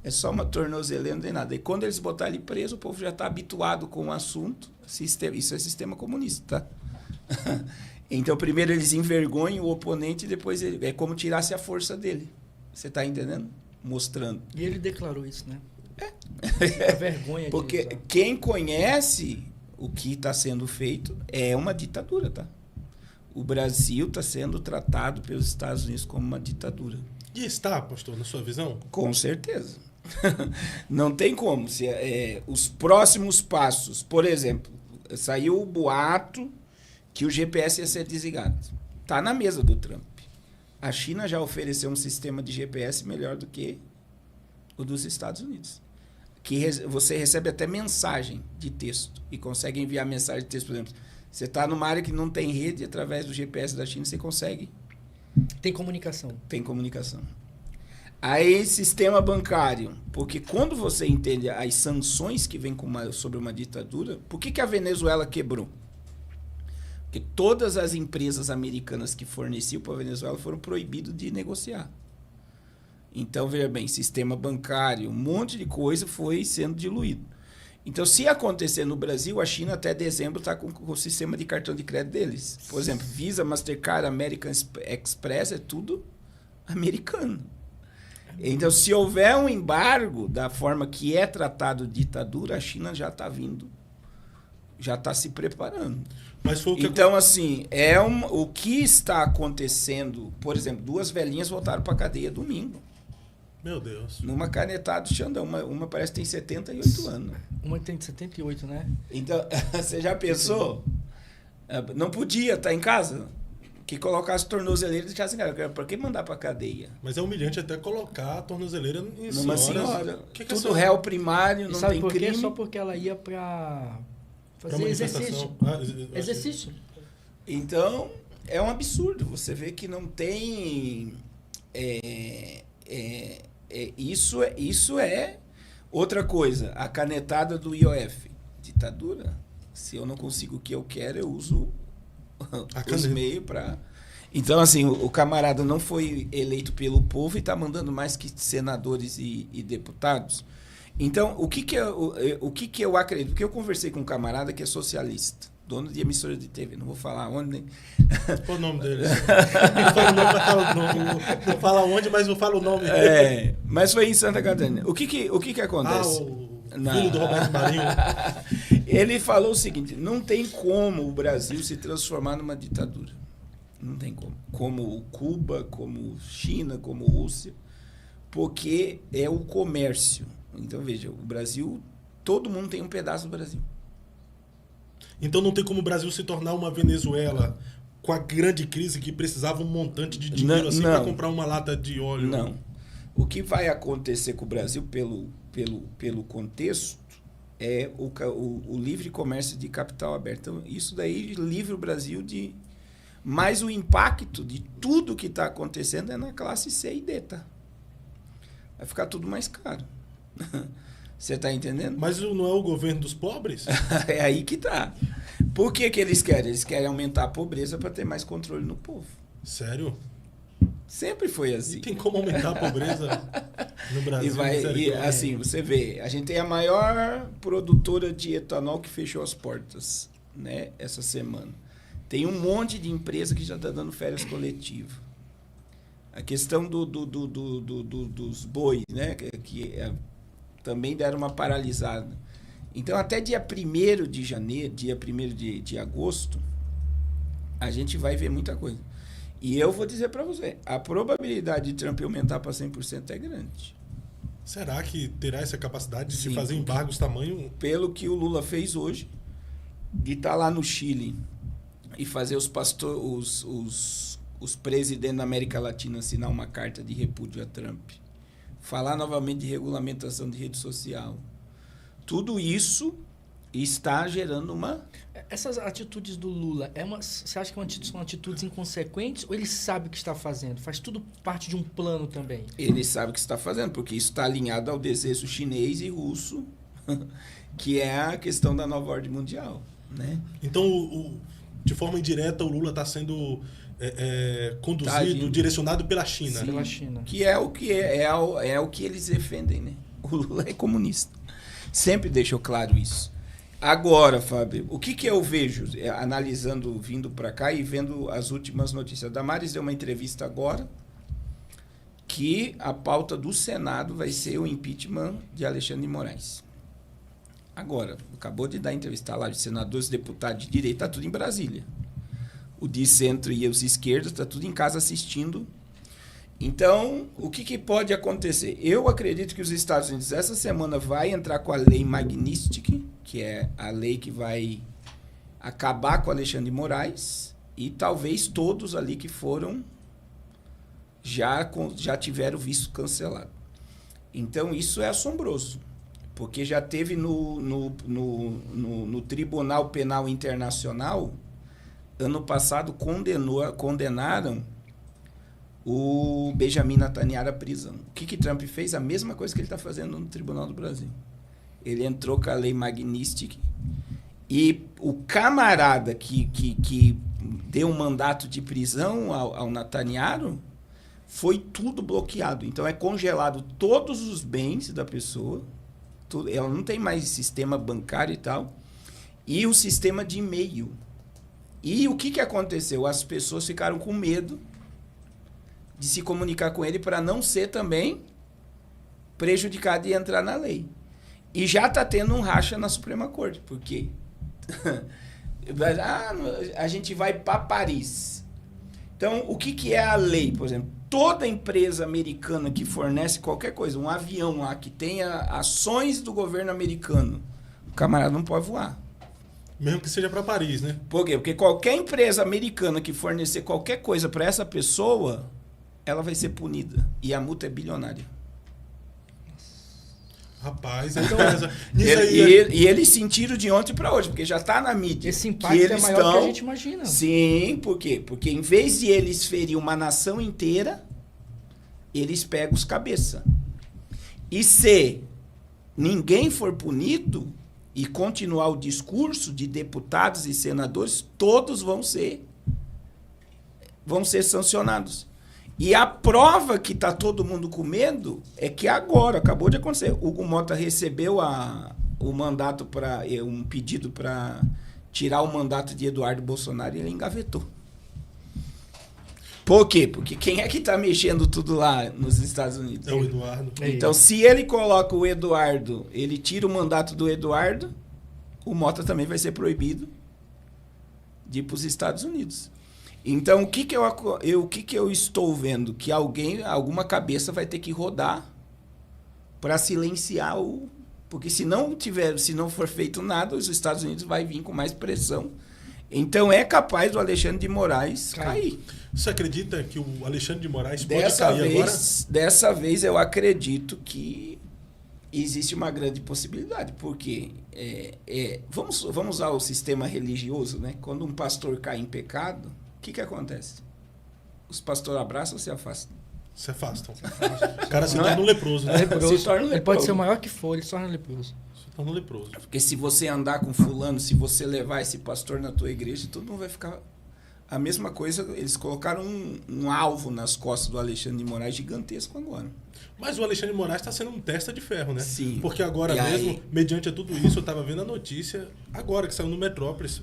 É só uma tornozeleira, não tem nada. E quando eles botarem ele preso, o povo já está habituado com o assunto. Isso é sistema comunista, tá? Então, primeiro eles envergonham o oponente e depois é como tirasse a força dele. Você está entendendo? Mostrando. E ele declarou isso, né? A vergonha Porque disso. quem conhece o que está sendo feito é uma ditadura, tá? O Brasil está sendo tratado pelos Estados Unidos como uma ditadura. E está, pastor, na sua visão? Com certeza. Não tem como. Os próximos passos, por exemplo, saiu o boato que o GPS ia ser desligado. Está na mesa do Trump. A China já ofereceu um sistema de GPS melhor do que o dos Estados Unidos. Que você recebe até mensagem de texto e consegue enviar mensagem de texto, por exemplo. Você está numa área que não tem rede, através do GPS da China você consegue. Tem comunicação. Tem comunicação. Aí, sistema bancário. Porque quando você entende as sanções que vêm sobre uma ditadura, por que a Venezuela quebrou? Porque todas as empresas americanas que forneciam para a Venezuela foram proibidas de negociar. Então, veja bem, sistema bancário, um monte de coisa foi sendo diluído. Então, se acontecer no Brasil, a China até dezembro está com o sistema de cartão de crédito deles. Por exemplo, Visa, Mastercard, American Express, é tudo americano. Então, se houver um embargo da forma que é tratado ditadura, a China já está vindo, já está se preparando. Mas foi o que Então, assim, o que está acontecendo, por exemplo, 2 velhinhas voltaram para a cadeia domingo. Meu Deus. Numa canetada do Xandão. Uma parece que tem 78 anos. Uma tem 78, né? Então, você já pensou? Não podia estar em casa? Que colocasse tornozeleira e deixasse em casa. Por que mandar para cadeia? Mas é humilhante até colocar a tornozeleira em Numa senhoras. senhora. Que Tudo essa- réu primário, E não sabe tem por quê? crime. Só porque ela ia pra pra fazer manifestação. exercício. Exercício. Então, é um absurdo. Você vê que não tem... Isso é outra coisa. A canetada do IOF. Ditadura. Se eu não consigo o que eu quero, eu uso os caneta. meios para... Então, assim, o camarada não foi eleito pelo povo e está mandando mais que senadores e deputados. Então, o que eu acredito? Porque eu conversei com um camarada que é socialista, dono de emissora de TV, não vou falar onde, né? Qual o nome dele? Não fala o nome, mas fala o nome. Não fala onde, mas não fala o nome dele. Mas foi em Santa Catarina. O que acontece? O Não. filho do Roberto Marinho. Ele falou o seguinte: não tem como o Brasil se transformar numa ditadura. Não tem como. Como Cuba, como China, como Rússia, porque é o comércio. Então, veja, o Brasil, todo mundo tem um pedaço do Brasil. Então não tem como o Brasil se tornar uma Venezuela com a grande crise que precisava um montante de dinheiro assim para comprar uma lata de óleo. Não. O que vai acontecer com o Brasil pelo contexto é o livre comércio de capital aberto. Então, isso daí livra o Brasil de... Mas o impacto de tudo que está acontecendo é na classe C e D, tá? Vai ficar tudo mais caro. Você está entendendo? Mas não é o governo dos pobres? É aí que tá. Por que eles querem? Eles querem aumentar a pobreza para ter mais controle no povo. Sério? Sempre foi assim. Tem como aumentar a pobreza no Brasil? Assim, você vê, a gente tem a maior produtora de etanol que fechou as portas, né, essa semana. Tem um monte de empresa que já está dando férias coletivas. A questão dos bois, né, também deram uma paralisada. Então, até dia 1º de janeiro, dia 1º de agosto, a gente vai ver muita coisa. E eu vou dizer para você, a probabilidade de Trump aumentar para 100% é grande. Será que terá essa capacidade Sim, de fazer embargos tamanho? Pelo que o Lula fez hoje, de estar lá no Chile e fazer os presidentes da América Latina assinar uma carta de repúdio a Trump, falar novamente de regulamentação de rede social, tudo isso está gerando uma... Essas atitudes do Lula, você acha que são atitudes inconsequentes ou ele sabe o que está fazendo? Faz tudo parte de um plano também? Ele sabe o que está fazendo, porque isso está alinhado ao desejo chinês e russo, que é a questão da nova ordem mundial, né? Então, de forma indireta, o Lula está sendo conduzido, direcionado pela China. Sim, pela China. Que é o que eles defendem, né? O Lula é comunista. Sempre deixou claro isso. Agora, Fábio, o que eu vejo, analisando, vindo para cá e vendo as últimas notícias? A Damares deu uma entrevista agora que a pauta do Senado vai ser o impeachment de Alexandre de Moraes. Agora, acabou de dar entrevista lá de senadores, deputados de direita, está tudo em Brasília. O de centro e os esquerdos está tudo em casa assistindo. Então, o que pode acontecer? Eu acredito que os Estados Unidos, essa semana, vai entrar com a lei Magnitsky, que é a lei que vai acabar com Alexandre de Moraes, e talvez todos ali que foram já tiveram o visto cancelado. Então, isso é assombroso, porque já teve no Tribunal Penal Internacional, ano passado, condenaram o Benjamin Netanyahu à prisão. O que Trump fez? A mesma coisa que ele está fazendo no Tribunal do Brasil. Ele entrou com a lei Magnitsky e o camarada que deu um mandato de prisão ao Netanyahu foi tudo bloqueado. Então, é congelado todos os bens da pessoa. Ela não tem mais sistema bancário e tal. E o sistema de e-mail. E o que aconteceu? As pessoas ficaram com medo de se comunicar com ele para não ser também prejudicado e entrar na lei. E já está tendo um racha na Suprema Corte. Por quê? A gente vai para Paris. Então, o que é a lei? Por exemplo, toda empresa americana que fornece qualquer coisa, um avião lá que tenha ações do governo americano, o camarada não pode voar. Mesmo que seja para Paris, né? Por quê? Porque qualquer empresa americana que fornecer qualquer coisa para essa pessoa, ela vai ser punida. E a multa é bilionária. Rapaz, então... E eles sentiram de ontem para hoje, porque já está na mídia. Esse impacto é maior do que a gente imagina. Sim, por quê? Porque em vez de eles ferir uma nação inteira, eles pegam os cabeça. E se ninguém for punido e continuar o discurso de deputados e senadores, todos vão ser sancionados. E a prova que está todo mundo com medo é que agora, acabou de acontecer, Hugo Mota recebeu o mandato um pedido para tirar o mandato de Eduardo Bolsonaro e ele engavetou. Por quê? Porque quem é que está mexendo tudo lá nos Estados Unidos? É o Eduardo. Então, se ele coloca o Eduardo, ele tira o mandato do Eduardo, o Mota também vai ser proibido de ir para os Estados Unidos. Então, o que eu estou vendo? Que alguma cabeça vai ter que rodar para silenciar porque se não for feito nada, os Estados Unidos vai vir com mais pressão. Então, é capaz do Alexandre de Moraes cair. Você acredita que o Alexandre de Moraes pode cair agora? Dessa vez, eu acredito que existe uma grande possibilidade, porque vamos usar o sistema religioso, né? Quando um pastor cai em pecado, o que acontece? Os pastores abraçam ou se afastam? Se afastam. O cara se torna um leproso, né? Se torna um leproso. Ele pode ser o maior que for, ele se torna leproso. Se torna um leproso. Porque se você andar com fulano, se você levar esse pastor na tua igreja, todo mundo vai ficar... A mesma coisa, eles colocaram um alvo nas costas do Alexandre de Moraes gigantesco agora. Mas o Alexandre de Moraes está sendo um testa de ferro, né? Sim. Porque agora mesmo, mediante tudo isso, eu estava vendo a notícia, agora que saiu no Metrópolis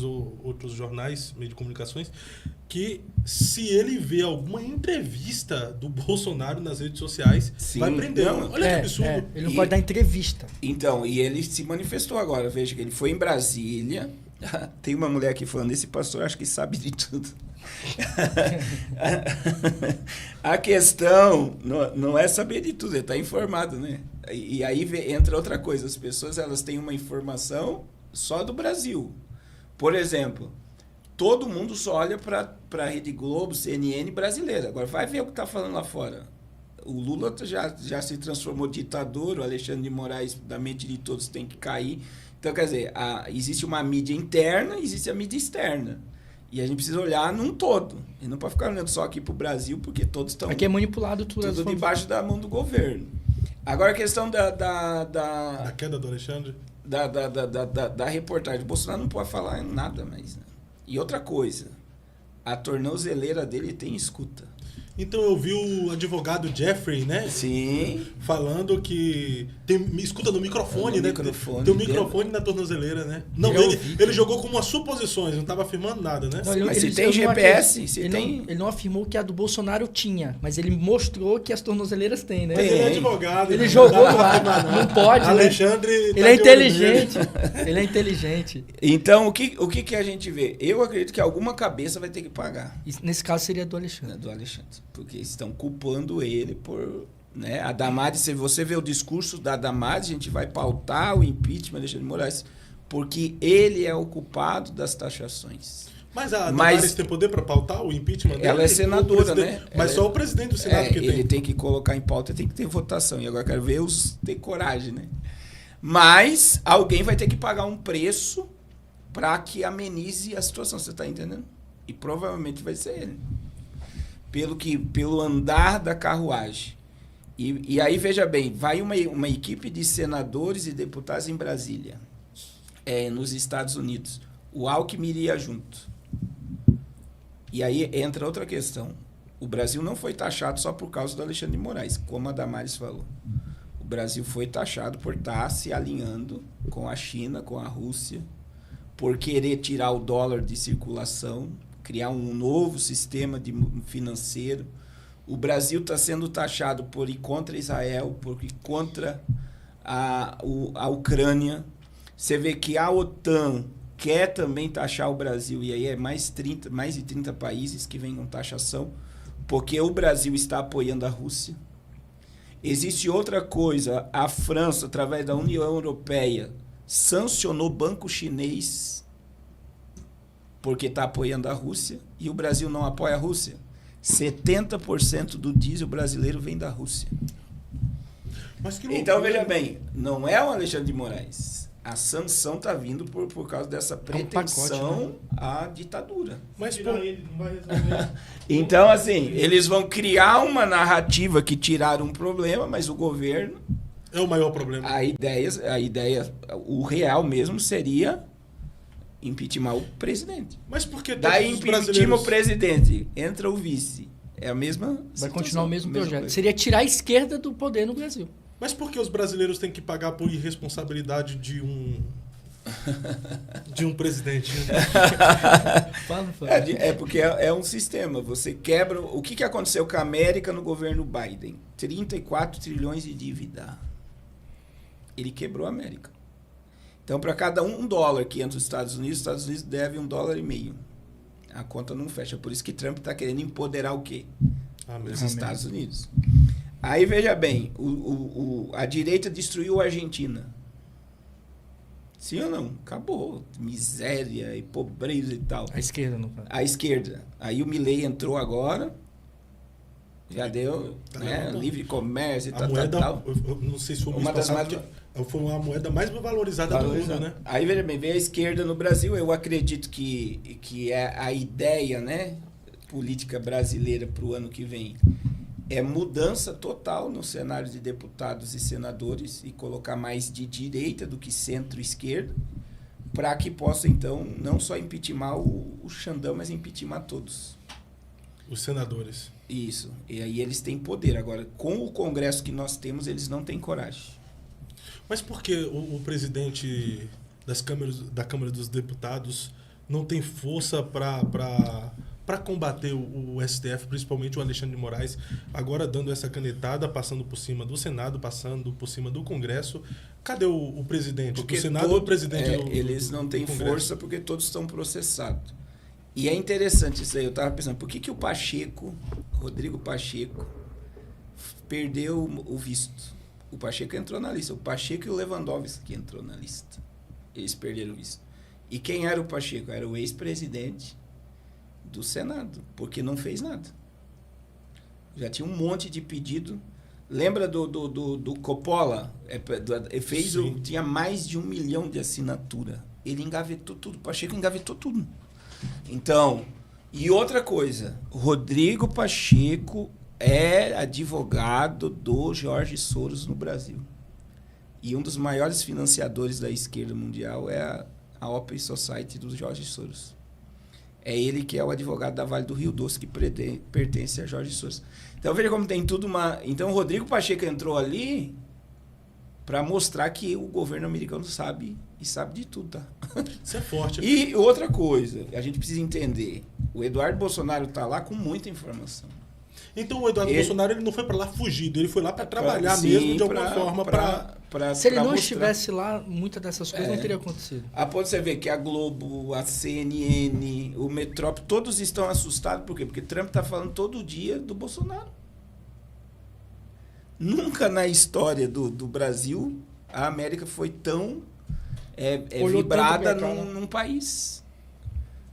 ou outros jornais, meio de comunicações, que se ele vê alguma entrevista do Bolsonaro nas redes sociais, vai prender. Olha que absurdo. Ele não pode dar entrevista. Então, e ele se manifestou agora. Veja que ele foi em Brasília. Tem uma mulher aqui falando, esse pastor acho que sabe de tudo. A questão não é saber de tudo, ele está informado, né? E aí entra outra coisa, as pessoas elas têm uma informação só do Brasil. Por exemplo, todo mundo só olha para a Rede Globo, CNN brasileira. Agora vai ver o que está falando lá fora. O Lula já se transformou em ditador, o Alexandre de Moraes, da mente de todos, tem que cair. Então, quer dizer, existe uma mídia interna e existe a mídia externa. E a gente precisa olhar num todo. E não pode ficar olhando só aqui para o Brasil, porque todos estão... Aqui é manipulado tudo debaixo da mão do governo. Agora a questão da queda do Alexandre? Da reportagem. O Bolsonaro não pode falar nada mais. Né? E outra coisa, a tornozeleira dele tem escuta. Então eu vi o advogado Jeffrey, né? Sim. Falando que... me escuta no microfone, No né? microfone tem um microfone na tornozeleira, né? Não, ele jogou com umas suposições, não estava afirmando nada, né? Não, Mas se tem GPS, se tem... Ele não afirmou que a do Bolsonaro tinha, mas ele mostrou que as tornozeleiras têm, né? Mas ele é advogado. Ele né? jogou Não dá no pra ar. afirmar, não. Não pode, Alexandre né? tá Ele é de olho nele. inteligente. Ele é inteligente. Então, o que a gente vê? Eu acredito que alguma cabeça vai ter que pagar. E nesse caso seria do Alexandre. Do Alexandre. Porque estão culpando ele por... Né? A Damares, se você vê o discurso da Damares, a gente vai pautar o impeachment de Alexandre de Moraes, porque ele é o culpado das taxações. Mas a Damares tem poder para pautar o impeachment dele? Ela é senadora, né? Mas só o presidente do Senado que tem. Ele tem que colocar em pauta e tem que ter votação. E agora eu quero ver os ter coragem, né? Mas alguém vai ter que pagar um preço para que amenize a situação, você está entendendo? E provavelmente vai ser ele. Pelo andar da carruagem. E aí, veja bem, vai uma equipe de senadores e deputados em Brasília, nos Estados Unidos. O Alckmin iria junto. E aí entra outra questão. O Brasil não foi taxado só por causa do Alexandre de Moraes, como a Damares falou. O Brasil foi taxado por estar se alinhando com a China, com a Rússia, por querer tirar o dólar de circulação, criar um novo sistema financeiro. O Brasil está sendo taxado por ir contra Israel, por ir contra a Ucrânia. Você vê que a OTAN quer também taxar o Brasil, e aí é mais de 30 países que vêm com taxação, porque o Brasil está apoiando a Rússia. Existe outra coisa, a França, através da União Europeia, sancionou o banco chinês porque está apoiando a Rússia, e o Brasil não apoia a Rússia. 70% do diesel brasileiro vem da Rússia. Mas que então, veja bem, não é o Alexandre de Moraes. A sanção está vindo por causa dessa pretensão à ditadura. Mas ele não vai resolver. Então, assim, eles vão criar uma narrativa que tiraram um problema, mas o governo... É o maior problema. A ideia, o real mesmo seria impeachment o presidente. Mas por que daí impeachment o presidente, entra o vice. É a mesma Vai situação, continuar o mesmo projeto. coisa. Seria tirar a esquerda do poder no Brasil. Mas por que os brasileiros têm que pagar por irresponsabilidade de um presidente? Fala. Porque é um sistema. Você quebra... O que aconteceu com a América no governo Biden? 34 trilhões de dívida. Ele quebrou a América. Então, para cada $1 que entra nos Estados Unidos deve $1,50. A conta não fecha. Por isso que Trump está querendo empoderar o quê? Os Estados Unidos. Aí, veja bem, a direita destruiu a Argentina. Sim ou não? Acabou. Miséria e pobreza e tal. A esquerda, não. A esquerda. Aí o Milei entrou agora. Já deu, né? Livre comércio e A moeda, tal. eu não sei se foi Uma das mais... foi a moeda mais valorizada do mundo, né? Aí, veja bem, vem a esquerda no Brasil. Eu acredito que é a ideia, né, política brasileira para o ano que vem é mudança total no cenário de deputados e senadores e colocar mais de direita do que centro-esquerda para que possa, então, não só impeachment o Xandão, mas impeachment todos. Os senadores. Isso. E aí eles têm poder. Agora, com o Congresso que nós temos, eles não têm coragem. Mas por que o presidente da Câmara dos Deputados não tem força para combater o STF, principalmente o Alexandre de Moraes, agora dando essa canetada, passando por cima do Senado, passando por cima do Congresso? Cadê o presidente porque do Senado e o presidente do eles não têm força porque todos estão processados. E é interessante isso aí. Eu estava pensando, por que o Pacheco, Rodrigo Pacheco, perdeu o visto? O Pacheco entrou na lista. O Pacheco e o Lewandowski entrou na lista. Eles perderam o visto. E quem era o Pacheco? Era o ex-presidente do Senado, porque não fez nada. Já tinha um monte de pedido. Lembra do Coppola? Tinha mais de 1 milhão de assinatura. Ele engavetou tudo. O Pacheco engavetou tudo. Então, e outra coisa, Rodrigo Pacheco é advogado do Jorge Soros no Brasil. E um dos maiores financiadores da esquerda mundial é a Open Society do Jorge Soros. É ele que é o advogado da Vale do Rio Doce, que pertence a Jorge Souza. Então, veja como tem tudo uma... Então, o Rodrigo Pacheco entrou ali para mostrar que o governo americano sabe e sabe de tudo, tá? Isso é forte. E outra coisa, a gente precisa entender. O Eduardo Bolsonaro tá lá com muita informação. Então o Eduardo Bolsonaro ele não foi para lá fugido, ele foi lá para trabalhar sim, mesmo de alguma forma para... Se ele não mostrar. estivesse lá, muitas dessas coisas não teria acontecido. A ponto de você ver que a Globo, a CNN, o Metrópole, todos estão assustados. Por quê? Porque Trump está falando todo dia do Bolsonaro. Nunca na história do Brasil a América foi tão vibrada num país.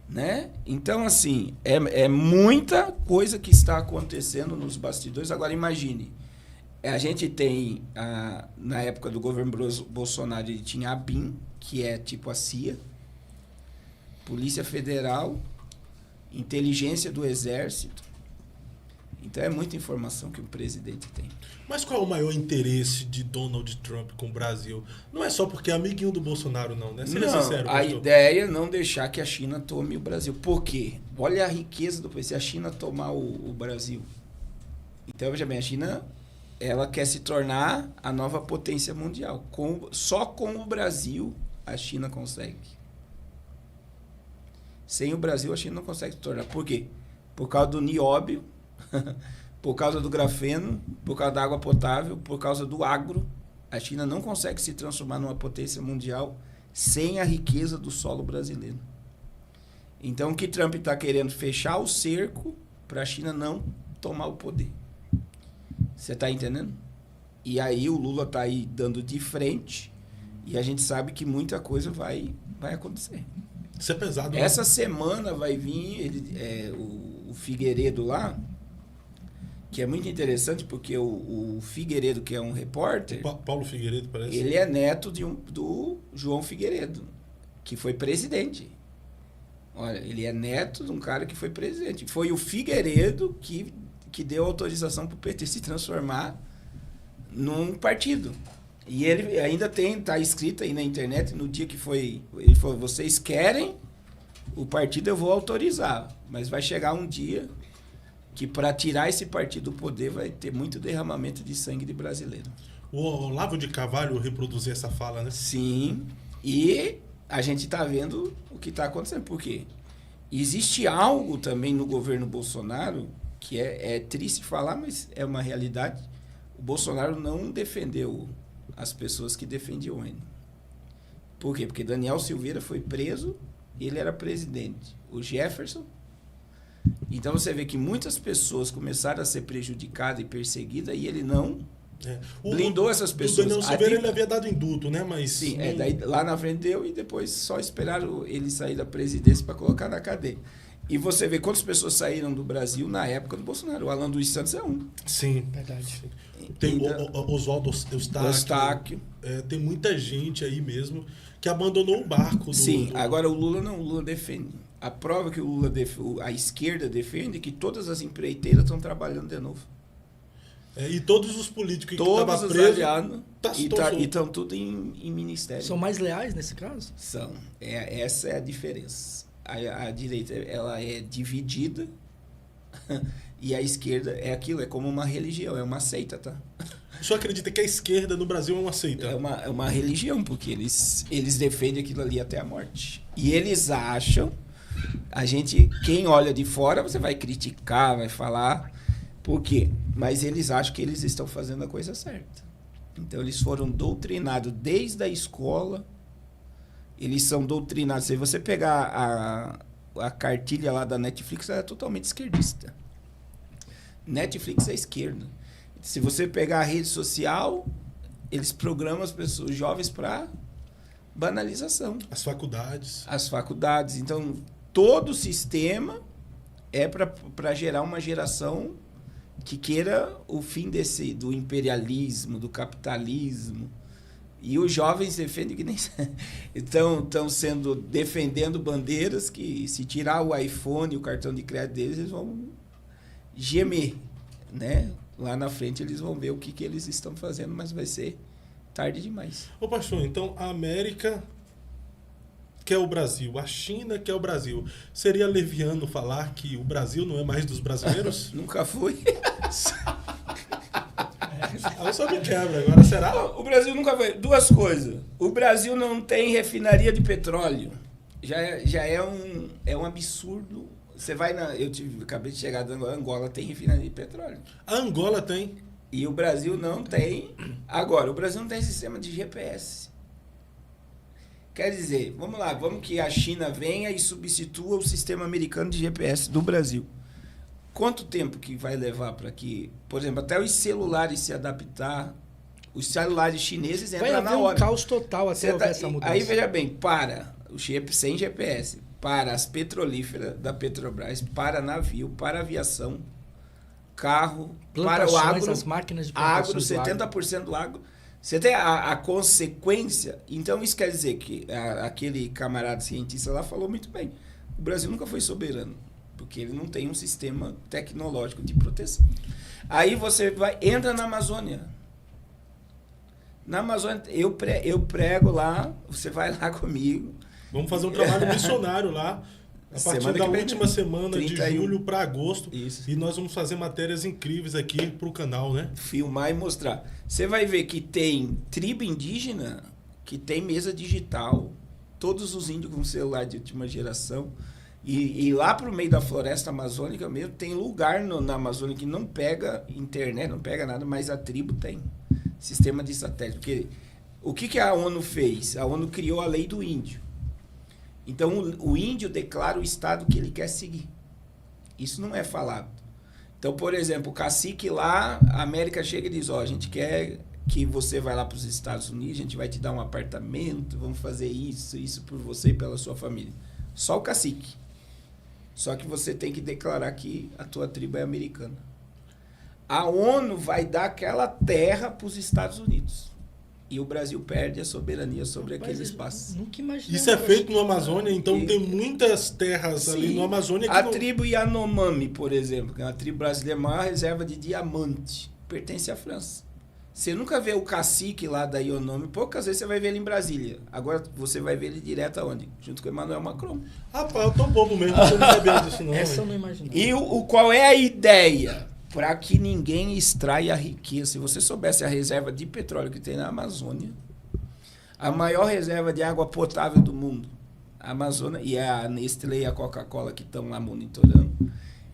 Né? Então, assim, é muita coisa que está acontecendo nos bastidores. Agora, imagine, a gente tem, na época do governo Bolsonaro, ele tinha a BIM, que é tipo a CIA, Polícia Federal, Inteligência do Exército. Então, é muita informação que o presidente tem. Mas qual é o maior interesse de Donald Trump com o Brasil? Não é só porque é amiguinho do Bolsonaro, não, né? Seja sincero, a ideia é não deixar que a China tome o Brasil. Por quê? Olha a riqueza do país. Se a China tomar o Brasil. Então, veja bem, a China ela quer se tornar a nova potência mundial. Só com o Brasil a China consegue. Sem o Brasil a China não consegue se tornar. Por quê? Por causa do nióbio, por causa do grafeno, por causa da água potável, por causa do agro. A China não consegue se transformar numa potência mundial sem a riqueza do solo brasileiro. Então, o que Trump está querendo fechar o cerco para a China não tomar o poder. Você está entendendo? E aí o Lula está aí dando de frente e a gente sabe que muita coisa vai acontecer. Isso é pesado. Né? Essa semana vai vir o Figueiredo lá, que é muito interessante porque o Figueiredo, que é um repórter... Paulo Figueiredo, parece. Ele é neto do João Figueiredo, que foi presidente. Olha, ele é neto de um cara que foi presidente. Foi o Figueiredo que deu autorização para o PT se transformar num partido. E ele ainda está escrito aí na internet, no dia que foi... Ele falou, vocês querem o partido, eu vou autorizar. Mas vai chegar um dia que para tirar esse partido do poder vai ter muito derramamento de sangue de brasileiro. O Olavo de Carvalho reproduziu essa fala, né? Sim, e a gente está vendo o que está acontecendo. Por quê? Existe algo também no governo Bolsonaro que é triste falar, mas é uma realidade. O Bolsonaro não defendeu as pessoas que defendiam ele. Por quê? Porque Daniel Silveira foi preso e ele era presidente. O Jefferson. Então você vê que muitas pessoas começaram a ser prejudicadas e perseguidas e ele não blindou essas pessoas. O Daniel Silveira ele havia dado indulto, né? Mas sim, daí, lá na frente deu e depois só esperaram ele sair da presidência para colocar na cadeia. E você vê quantas pessoas saíram do Brasil na época do Bolsonaro. O Alan dos Santos é um. Sim. Verdade. Tem o Oswaldo Eustáquio. Tem muita gente aí mesmo que abandonou o barco. Agora o Lula não. O Lula defende. A prova que o Lula a esquerda defende é que todas as empreiteiras estão trabalhando de novo. E todos os políticos que estavam presos estão tudo em ministério. São mais leais nesse caso? São. Essa é a diferença. A direita ela é dividida e a esquerda é aquilo, é como uma religião, é uma seita, tá? O senhor acredita que a esquerda no Brasil é uma seita? É uma religião, porque eles defendem aquilo ali até a morte. E eles acham, quem olha de fora, você vai criticar, vai falar, por quê? Mas eles acham que eles estão fazendo a coisa certa. Então eles foram doutrinados desde a escola. Eles são doutrinados. Se você pegar a cartilha lá da Netflix, ela é totalmente esquerdista. Netflix é esquerda. Se você pegar a rede social, eles programam as pessoas, os jovens, para banalização. As faculdades. Então, todo o sistema é para gerar uma geração que queira o fim do imperialismo, do capitalismo. E os jovens defendem que nem estão defendendo bandeiras que, se tirar o iPhone e o cartão de crédito deles, eles vão gemer, né? Lá na frente eles vão ver o que eles estão fazendo, mas vai ser tarde demais. Ô pastor, então a América quer o Brasil, a China quer o Brasil. Seria leviano falar que o Brasil não é mais dos brasileiros? Nunca foi. Aí só me quebra agora, será? O Brasil nunca foi. Duas coisas. O Brasil não tem refinaria de petróleo. Já é um absurdo. Você vai na... acabei de chegar da Angola. Angola tem refinaria de petróleo. A Angola tem. E o Brasil não tem. Agora, o Brasil não tem sistema de GPS. Quer dizer, vamos lá, vamos que a China venha e substitua o sistema americano de GPS do Brasil. Quanto tempo que vai levar para que, por exemplo, até os celulares se adaptar, os celulares chineses entram na hora. Vai haver um caos total até houver essa mudança. Aí, veja bem, para o sem GPS, para as petrolíferas da Petrobras, para navio, para aviação, carro, para o agro, as máquinas de agro, plantações 70% do agro. Você tem a consequência. Então, isso quer dizer que aquele camarada cientista lá falou muito bem. O Brasil nunca foi soberano, porque ele não tem um sistema tecnológico de proteção. Aí você entra na Amazônia. Na Amazônia, eu prego lá, você vai lá comigo. Vamos fazer um trabalho missionário lá. A partir da última semana 31. de julho para agosto. Isso. E nós vamos fazer matérias incríveis aqui pro canal, né? Filmar e mostrar. Você vai ver que tem tribo indígena que tem mesa digital. Todos os índios com celular de última geração. E lá pro meio da floresta amazônica mesmo, tem lugar na Amazônia que não pega internet, não pega nada, mas a tribo tem sistema de satélite. Porque o que a ONU fez? A ONU criou a lei do índio. Então, o índio declara o estado que ele quer seguir. Isso não é falado. Então, por exemplo, o cacique lá, a América chega e diz, a gente quer que você vá lá para os Estados Unidos, a gente vai te dar um apartamento, vamos fazer isso por você e pela sua família. Só o cacique. Só que você tem que declarar que a tua tribo é americana. A ONU vai dar aquela terra para os Estados Unidos. E o Brasil perde a soberania sobre aquele espaço. Nunca imaginei. Isso é feito no Amazônia, então tem muitas terras ali no Amazônia que tribo Yanomami, por exemplo, que é uma tribo brasileira, a maior reserva de diamante, pertence à França. Você nunca vê o cacique lá da Yanomami, poucas vezes você vai ver ele em Brasília. Agora você vai ver ele direto aonde? Junto com o Emmanuel Macron. Rapaz, eu tô bobo mesmo, eu não sabia disso não. Essa eu não imaginava. E qual é a ideia? Para que ninguém extraia a riqueza. Se você soubesse a reserva de petróleo que tem na Amazônia, a maior reserva de água potável do mundo, a Amazônia, e a Nestlé e a Coca-Cola que estão lá monitorando.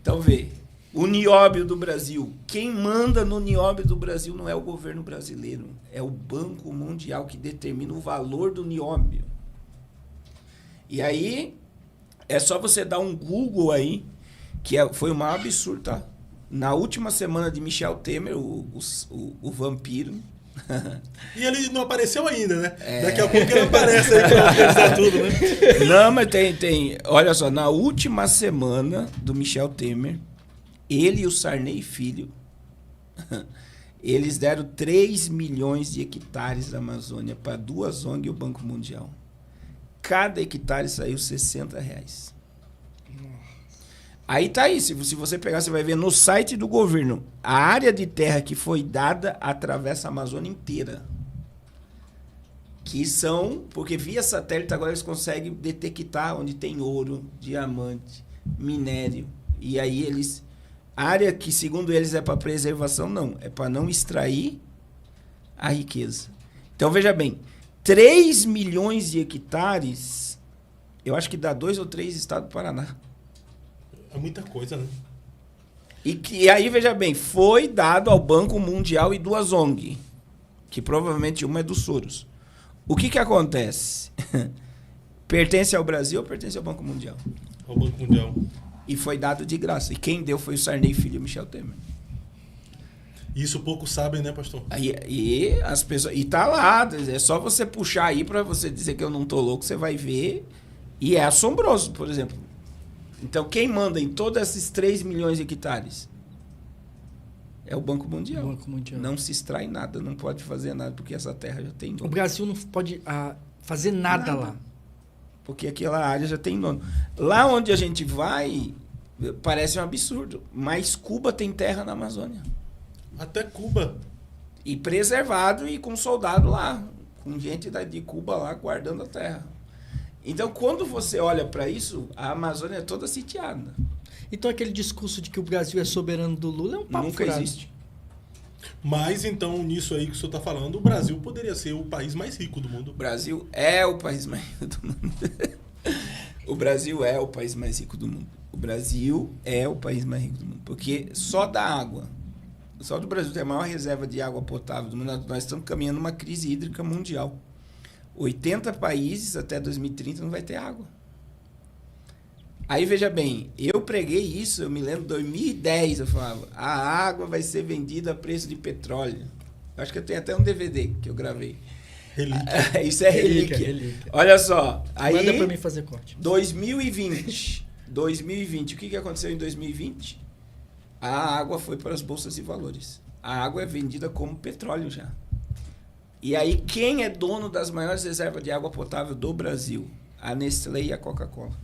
Então, vê, o nióbio do Brasil. Quem manda no nióbio do Brasil não é o governo brasileiro, é o Banco Mundial que determina o valor do nióbio. E aí, é só você dar um Google aí, que foi o maior absurdo, tá? Na última semana de Michel Temer, o vampiro. E ele não apareceu ainda, né? Daqui a pouco ele aparece aí pra organizar tudo, né? Não, mas tem. Olha só, na última semana do Michel Temer, ele e o Sarney Filho, eles deram 3 milhões de hectares da Amazônia para 2 ONG e o Banco Mundial. Cada hectare saiu R$60. Aí tá aí, se você pegar, você vai ver no site do governo, a área de terra que foi dada atravessa a Amazônia inteira. Que são, porque via satélite agora eles conseguem detectar onde tem ouro, diamante, minério. E aí eles, a área que segundo eles é para preservação, não, é para não extrair a riqueza. Então veja bem, 3 milhões de hectares, eu acho que dá 2 ou 3 estados do Paraná. É muita coisa, né? E aí, veja bem, foi dado ao Banco Mundial e 2 ONG, que provavelmente uma é do Soros. O que acontece? Pertence ao Brasil ou pertence ao Banco Mundial? Ao Banco Mundial. E foi dado de graça. E quem deu foi o Sarney Filho e o Michel Temer. Isso poucos sabem, né, pastor? E as pessoas... E tá lá, é só você puxar aí para você dizer que eu não tô louco, você vai ver. E é assombroso, por exemplo. Então, quem manda em todos esses 3 milhões de hectares? É o Banco Mundial. O Banco Mundial. Não se extrai nada, não pode fazer nada, porque essa terra já tem dono. O Brasil não pode fazer nada lá. Porque aquela área já tem dono. Lá onde a gente vai, parece um absurdo, mas Cuba tem terra na Amazônia. Até Cuba. E preservado e com soldado lá, com gente de Cuba lá guardando a terra. Então, quando você olha para isso, a Amazônia é toda sitiada. Então aquele discurso de que o Brasil é soberano do Lula é um papo Nunca furado. existe. Mas, então, nisso aí que o senhor está falando, o Brasil poderia ser o país mais rico do mundo. O Brasil é o país mais rico do mundo. O Brasil é o país mais rico do mundo. O Brasil é o país mais rico do mundo. Porque só da água, só do Brasil tem a maior reserva de água potável do mundo. Nós estamos caminhando uma crise hídrica mundial. 80 países até 2030 não vai ter água. Aí, veja bem, eu preguei isso, eu me lembro, em 2010, eu falava, a água vai ser vendida a preço de petróleo. Eu acho que eu tenho até um DVD que eu gravei. Relíquia. Isso é relíquia. Olha só, aí... Manda pra mim fazer corte. 2020, o que aconteceu em 2020? A água foi para as bolsas de valores. A água é vendida como petróleo já. E aí, quem é dono das maiores reservas de água potável do Brasil? A Nestlé e a Coca-Cola.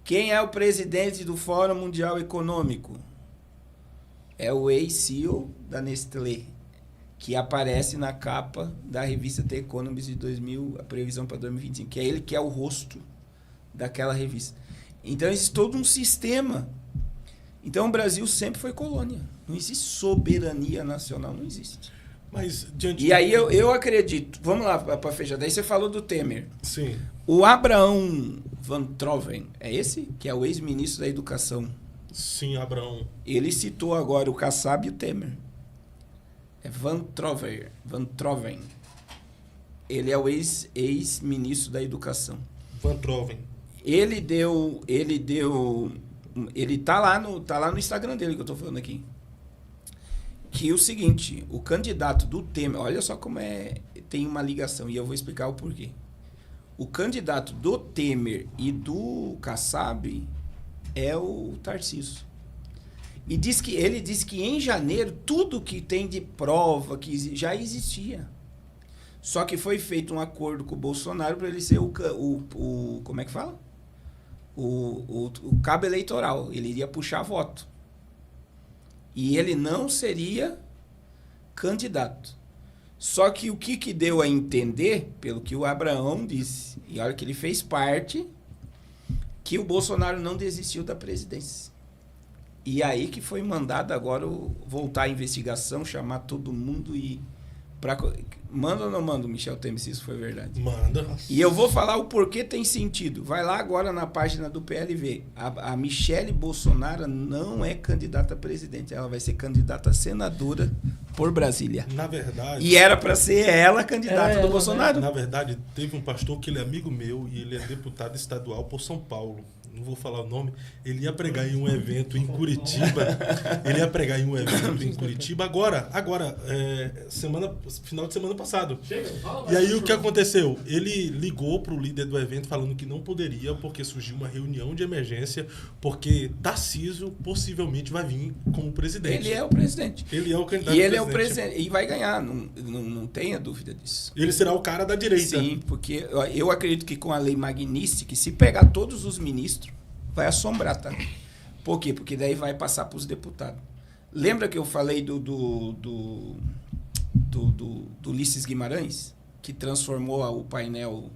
Quem é o presidente do Fórum Mundial Econômico? É o ex-CEO da Nestlé, que aparece na capa da revista The Economist de 2000, a previsão para 2025, que é ele que é o rosto daquela revista. Então, existe todo um sistema. Então, o Brasil sempre foi colônia. Não existe soberania nacional, não existe. Mas, diante E aí, eu acredito... Vamos lá, para fechar. Daí você falou do Temer. Sim. O Abraão Van Troven, é esse? Que é o ex-ministro da Educação. Sim, Abraão. Ele citou agora o Kassab e o Temer. É Van Troven. Ele é o ex-ministro da Educação. Van Troven. Ele tá lá no Instagram dele que eu tô falando aqui. Que é o seguinte, o candidato do Temer, olha só como tem uma ligação, e eu vou explicar o porquê. O candidato do Temer e do Kassab é o Tarcísio. E ele diz que em janeiro tudo que tem de prova que já existia. Só que foi feito um acordo com o Bolsonaro para ele ser o como é que fala? O cabo eleitoral. Ele iria puxar voto. E ele não seria candidato. Só que o que deu a entender, pelo que o Abraão disse, e olha que ele fez parte, que o Bolsonaro não desistiu da presidência. E aí que foi mandado agora voltar a investigação, chamar todo mundo e... Manda ou não manda, Michel Temer, se isso foi verdade? Manda. E eu vou falar o porquê tem sentido. Vai lá agora na página do PLV. A Michele Bolsonaro não é candidata a presidente. Ela vai ser candidata a senadora por Brasília. Na verdade... E era para ser ela candidata do Bolsonaro. Na verdade, teve um pastor que ele é amigo meu e ele é deputado estadual por São Paulo. Não vou falar o nome. Ele ia pregar em um evento em Curitiba. Agora, final de semana passado. E aí o que aconteceu? Ele ligou pro líder do evento falando que não poderia porque surgiu uma reunião de emergência porque Tarcísio possivelmente vai vir como presidente. Ele é o presidente. Ele é o candidato E ele é o presidente. E vai ganhar, não tenha dúvida disso. Ele será o cara da direita. Sim, porque eu acredito que com a lei Magnífica, se pegar todos os ministros, vai assombrar, tá? Por quê? Porque daí vai passar para os deputados. Lembra que eu falei do Ulisses Guimarães, que transformou o painel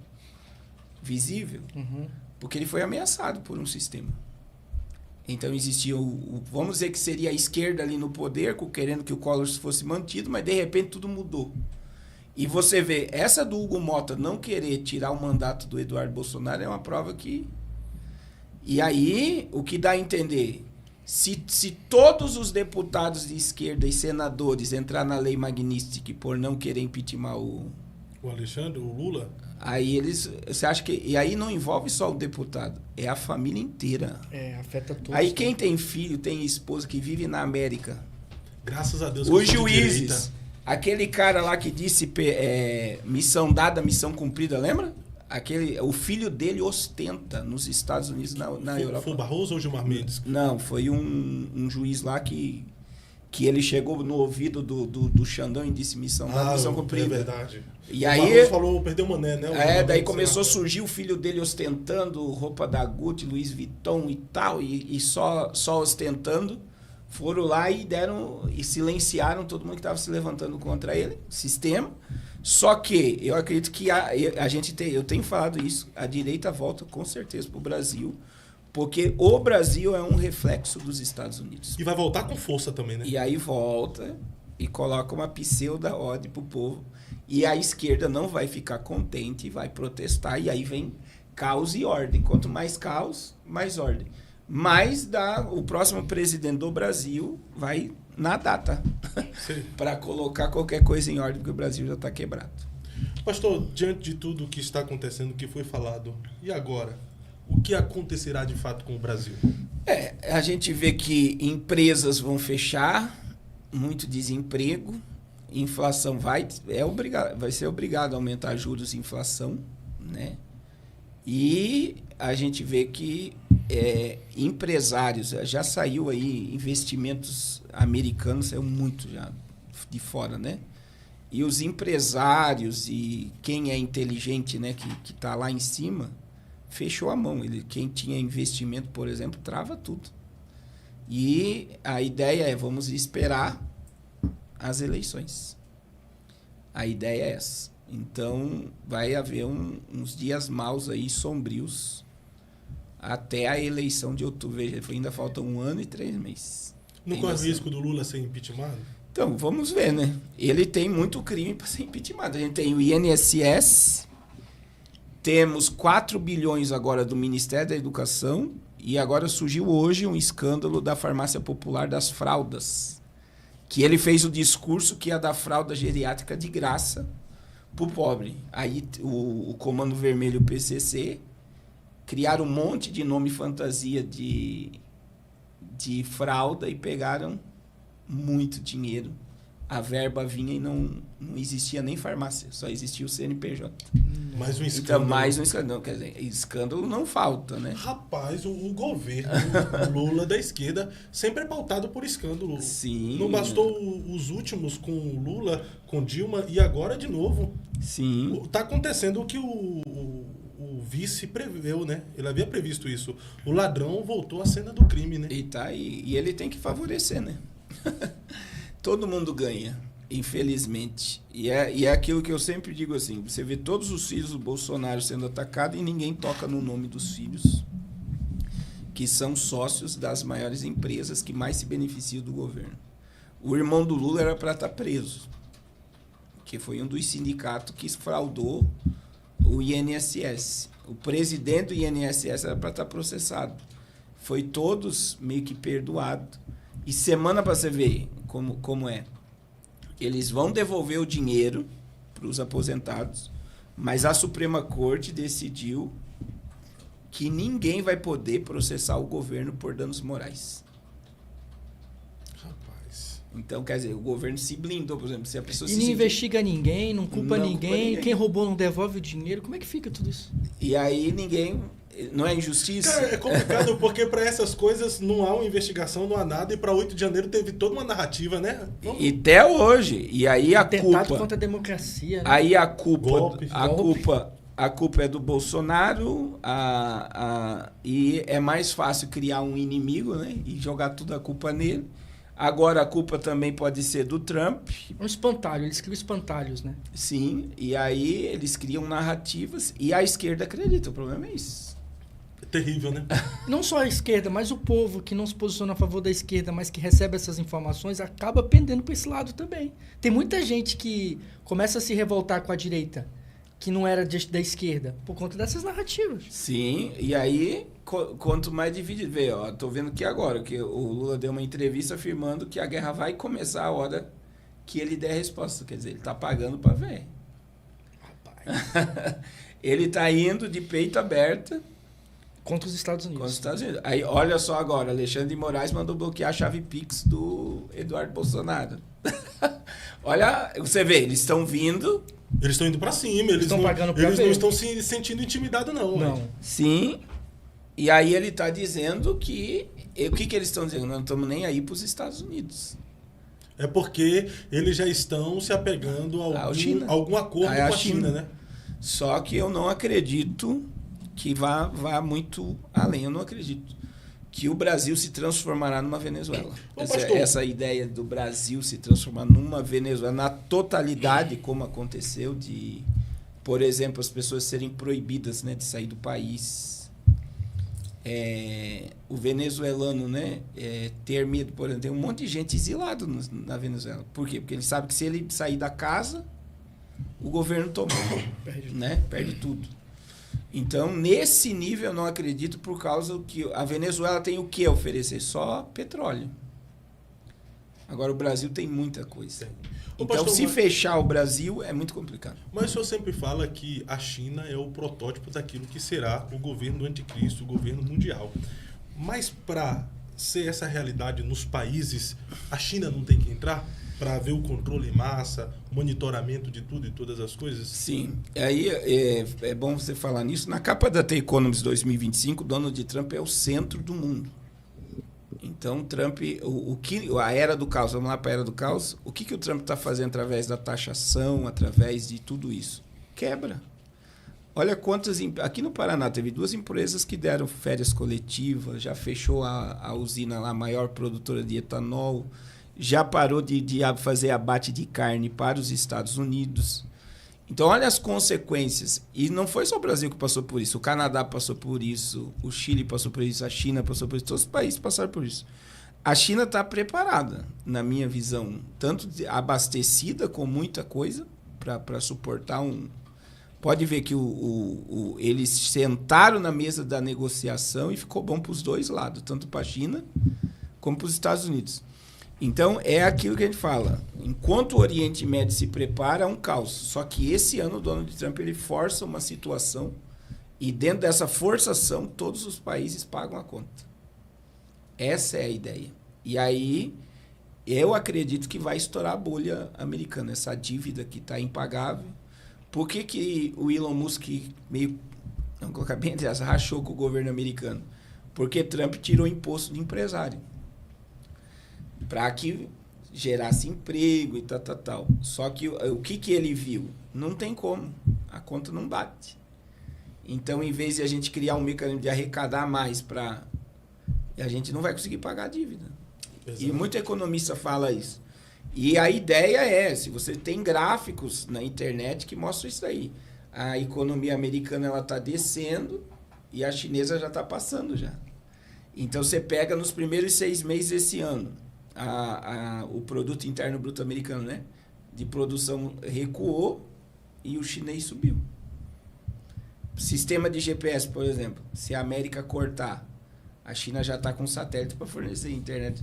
visível? Uhum. Porque ele foi ameaçado por um sistema. Então existia vamos dizer que seria a esquerda ali no poder, querendo que o Collor fosse mantido, mas de repente tudo mudou. E você vê, essa do Hugo Mota não querer tirar o mandato do Eduardo Bolsonaro é uma prova que... E aí, o que dá a entender... Se todos os deputados de esquerda e senadores entrar na lei Magnífica por não querer impeachment o Alexandre, o Lula? Aí eles... Você acha que... E aí não envolve só o deputado, é a família inteira. Afeta todos. Aí quem tem filho, tem esposa que vive na América. Graças a Deus. Os juízes. Aquele cara lá que disse missão dada, missão cumprida, lembra? O filho dele ostenta nos Estados Unidos, na Europa. Foi o Barroso ou Gilmar Mendes? Não, foi um juiz lá que ele chegou no ouvido do Xandão e disse missão dada, missão cumprida. É verdade. E o aí Barroso falou, perdeu o mané, né? Daí começou a surgir o filho dele ostentando roupa da Gucci, Louis Vuitton e tal, e só ostentando. Foram lá e silenciaram todo mundo que estava se levantando contra ele, sistema. Só que eu acredito que eu tenho falado isso, a direita volta com certeza para o Brasil, porque o Brasil é um reflexo dos Estados Unidos. E vai voltar com força também, né? E aí volta e coloca uma pseudo-ordem pro povo. E a esquerda não vai ficar contente e vai protestar. E aí vem caos e ordem. Quanto mais caos, mais ordem. Mas o próximo presidente do Brasil vai na data para colocar qualquer coisa em ordem, porque o Brasil já está quebrado. Pastor, diante de tudo o que está acontecendo, o que foi falado, e agora? O que acontecerá de fato com o Brasil? A gente vê que empresas vão fechar, muito desemprego, inflação vai ser obrigado a aumentar juros e inflação, né? E a gente vê que empresários, já saiu aí, investimentos americanos, saiu muito já de fora, né? E os empresários e quem é inteligente, né, que está lá em cima, fechou a mão. Quem tinha investimento, por exemplo, trava tudo. E a ideia é, vamos esperar as eleições. A ideia é essa. Então, vai haver uns dias maus aí, sombrios, até a eleição de outubro. Ainda faltam 1 ano e 3 meses. Não corre o risco do Lula ser impeachmentado? Então, vamos ver, né? Ele tem muito crime para ser impeachmentado. A gente tem o INSS... Temos 4 bilhões agora do Ministério da Educação e agora surgiu hoje um escândalo da Farmácia Popular das fraldas, que ele fez o discurso que ia dar fralda geriátrica de graça para o pobre. Aí o Comando Vermelho e o PCC criaram um monte de nome fantasia de fralda e pegaram muito dinheiro. A verba vinha e não existia nem farmácia, só existia o CNPJ. Mais um escândalo. Então, mais um escândalo. Quer dizer, escândalo não falta, né? Rapaz, o governo Lula da esquerda sempre é pautado por escândalo. Sim. Não bastou os últimos com o Lula, com Dilma, e agora de novo. Sim. Tá acontecendo o que o vice preveu, né? Ele havia previsto isso. O ladrão voltou à cena do crime, né? E ele tem que favorecer, né? Todo mundo ganha, infelizmente. E é aquilo que eu sempre digo assim, você vê todos os filhos do Bolsonaro sendo atacados e ninguém toca no nome dos filhos, que são sócios das maiores empresas que mais se beneficiam do governo. O irmão do Lula era para estar preso, que foi um dos sindicatos que fraudou o INSS. O presidente do INSS era para estar processado. Foi todos meio que perdoado. E semana para você ver como é. Eles vão devolver o dinheiro para os aposentados, mas a Suprema Corte decidiu que ninguém vai poder processar o governo por danos morais. Rapaz. Então, quer dizer, o governo se blindou, por exemplo, se a pessoa E não investiga ninguém, não culpa ninguém, quem roubou não devolve o dinheiro. Como é que fica tudo isso? E aí ninguém... Não é injustiça? Cara, é complicado porque para essas coisas não há uma investigação, não há nada, e para 8 de janeiro teve toda uma narrativa, né? E até hoje. E aí a Atentado culpa... contra a democracia. Né? Aí a culpa... Golpe. A culpa é do Bolsonaro, e é mais fácil criar um inimigo, né? E jogar toda a culpa nele. Agora a culpa também pode ser do Trump. Um espantalho, eles criam espantalhos, né? Sim, e aí eles criam narrativas e a esquerda acredita, o problema é isso. Terrível, né? Não só a esquerda, mas o povo que não se posiciona a favor da esquerda, mas que recebe essas informações, acaba pendendo para esse lado também. Tem muita gente que começa a se revoltar com a direita, que não era da esquerda, por conta dessas narrativas. Sim, e aí, quanto mais dividido... Vê, ó, tô vendo aqui agora, que o Lula deu uma entrevista afirmando que a guerra vai começar a hora que ele der a resposta. Quer dizer, ele tá pagando para ver. Rapaz. Ele tá indo de peito aberto... Contra os Estados Unidos. Contra os Estados Unidos. Aí, olha só agora, Alexandre de Moraes mandou bloquear a chave Pix do Eduardo Bolsonaro. Olha, você vê, eles estão vindo... Eles estão indo para cima, eles estão pagando pra eles ver. não estão se sentindo intimidados, não. Não. Véio. Sim, e aí ele está dizendo que... O que eles estão dizendo? Nós não estamos nem aí para os Estados Unidos. É porque eles já estão se apegando a algum acordo com a China, né? Só que eu não acredito... que vá muito além. Eu não acredito que o Brasil se transformará numa Venezuela. Ô, pastor. Essa ideia do Brasil se transformar numa Venezuela, na totalidade, como aconteceu, de, por exemplo, as pessoas serem proibidas, né, de sair do país. O venezuelano, né, ter medo, por exemplo, tem um monte de gente exilado na Venezuela. Por quê? Porque ele sabe que se ele sair da casa, o governo toma, né, perde tudo. Então, nesse nível, eu não acredito, por causa que a Venezuela tem o que a oferecer? Só petróleo. Agora, o Brasil tem muita coisa. Ô, Então, pastor, se mas- fechar o Brasil, é muito complicado. Mas o senhor sempre fala que a China é o protótipo daquilo que será o governo do anticristo, o governo mundial. Mas para ser essa realidade nos países, a China não tem que entrar para haver o controle em massa, o monitoramento de tudo e todas as coisas? Sim. Aí é bom você falar nisso. Na capa da The Economist 2025, Donald Trump é o centro do mundo. Então, Trump, a era do caos, vamos lá para a era do caos, o que o Trump está fazendo através da taxação, através de tudo isso? Quebra. Olha quantas... Aqui no Paraná teve 2 empresas que deram férias coletivas, já fechou a usina lá, a maior produtora de etanol, já parou de fazer abate de carne para os Estados Unidos. Então, olha as consequências. E não foi só o Brasil que passou por isso. O Canadá passou por isso, o Chile passou por isso, a China passou por isso, todos os países passaram por isso. A China está preparada, na minha visão, tanto abastecida com muita coisa para suportar um... Pode ver que eles sentaram na mesa da negociação e ficou bom para os dois lados, tanto para a China como para os Estados Unidos. Então, é aquilo que a gente fala. Enquanto o Oriente Médio se prepara, é um caos. Só que esse ano o Donald Trump ele força uma situação e dentro dessa forçação todos os países pagam a conta. Essa é a ideia. E aí, eu acredito que vai estourar a bolha americana, essa dívida que está impagável. Por que o Elon Musk meio, vamos colocar bem, rachou com o governo americano? Porque Trump tirou imposto de empresário. Para que gerasse emprego e tal. Só que o que ele viu? Não tem como. A conta não bate. Então, em vez de a gente criar um mecanismo de arrecadar mais, a gente não vai conseguir pagar a dívida. Exato. E muito economista fala isso. E a ideia se você tem gráficos na internet que mostram isso aí. A economia americana ela está descendo e a chinesa já está passando já. Então, você pega nos primeiros 6 meses desse ano, o produto interno bruto americano, né, de produção recuou e o chinês subiu. Sistema de GPS, por exemplo, se a América cortar, a China já está com satélite para fornecer internet.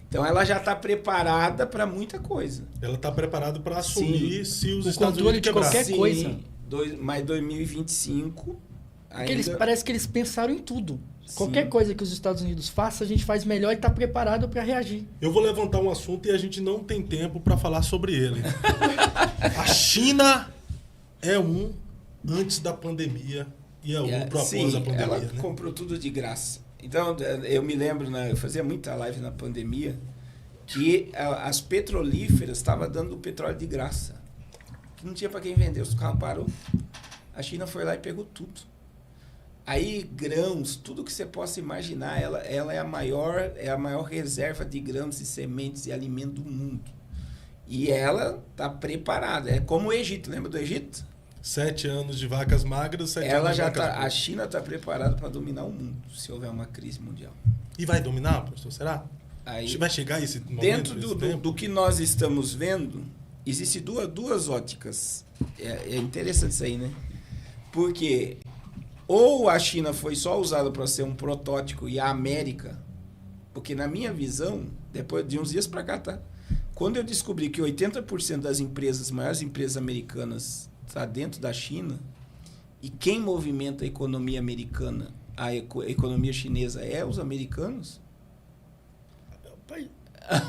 Então ela já está preparada para muita coisa. Ela está preparada para assumir se os O Estados controle Unidos de quebrar. qualquer coisa. Mas 2025 ainda... Parece que eles pensaram em tudo. Sim. Qualquer coisa que os Estados Unidos façam, a gente faz melhor e está preparado para reagir. Eu vou levantar um assunto e a gente não tem tempo para falar sobre ele. A China é antes da pandemia e é outro após sim, a pandemia. ela né? comprou tudo de graça. Então, eu me lembro, eu fazia muita live na pandemia, que as petrolíferas estavam dando o petróleo de graça. Que não tinha para quem vender, os carros parou. A China foi lá e pegou tudo. Aí, grãos, tudo que você possa imaginar, ela é a maior reserva de grãos e sementes e alimento do mundo. E ela está preparada. É como o Egito, lembra do Egito? 7 anos de vacas magras, 7 anos de vacas A gordas. China está preparada para dominar o mundo, se houver uma crise mundial. E vai dominar, pastor? Será? Aí, Vai chegar esse momento? dentro esse tempo? do que nós estamos vendo, existem duas óticas. É interessante isso aí, né? Porque ou a China foi só usada para ser um protótipo e a América, porque na minha visão, depois de uns dias para cá, tá? Quando eu descobri que 80% das maiores empresas americanas está dentro da China, e quem movimenta a economia americana, a economia chinesa é os americanos,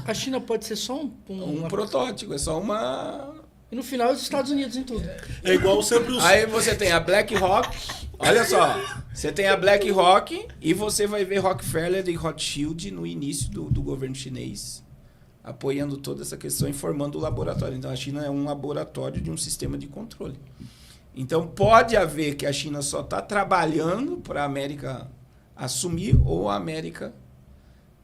A China pode ser só um protótipo, é só uma... E no final, os Estados Unidos em tudo. É igual sempre os... Aí você tem a BlackRock, olha só, você tem a BlackRock e você vai ver Rockefeller e Rothschild no início do governo chinês, apoiando toda essa questão e formando o laboratório. Então a China é um laboratório de um sistema de controle. Então pode haver que a China só está trabalhando para a América assumir ou a América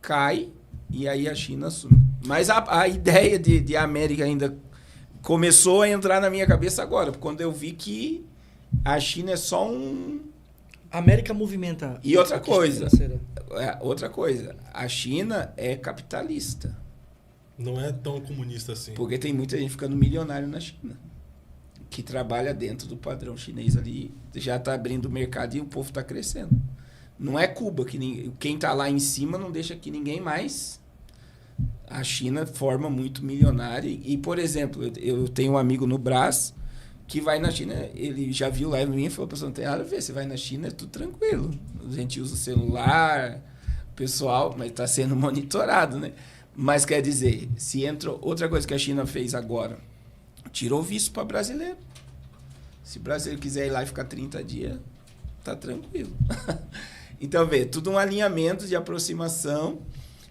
cai e aí a China assume. Mas a ideia de América ainda começou a entrar na minha cabeça agora, quando eu vi que a China é só um... A América movimenta. E outra a questão coisa, financeira. a China é capitalista. Não é tão comunista assim. Porque tem muita gente ficando milionário na China, que trabalha dentro do padrão chinês ali, já está abrindo o mercado e o povo está crescendo. Não é Cuba, que quem está lá em cima não deixa que ninguém mais. A China forma muito milionário. E, por exemplo, eu tenho um amigo no Brás que vai na China, ele já viu lá em mim e falou, pessoal, não tem nada a ver, você vai na China, é tudo tranquilo. A gente usa o celular, pessoal, mas está sendo monitorado, né? Mas quer dizer, se entrou... Outra coisa que a China fez agora, tirou visto para brasileiro. Se o brasileiro quiser ir lá e ficar 30 dias, tá tranquilo. Então, vê, tudo um alinhamento de aproximação,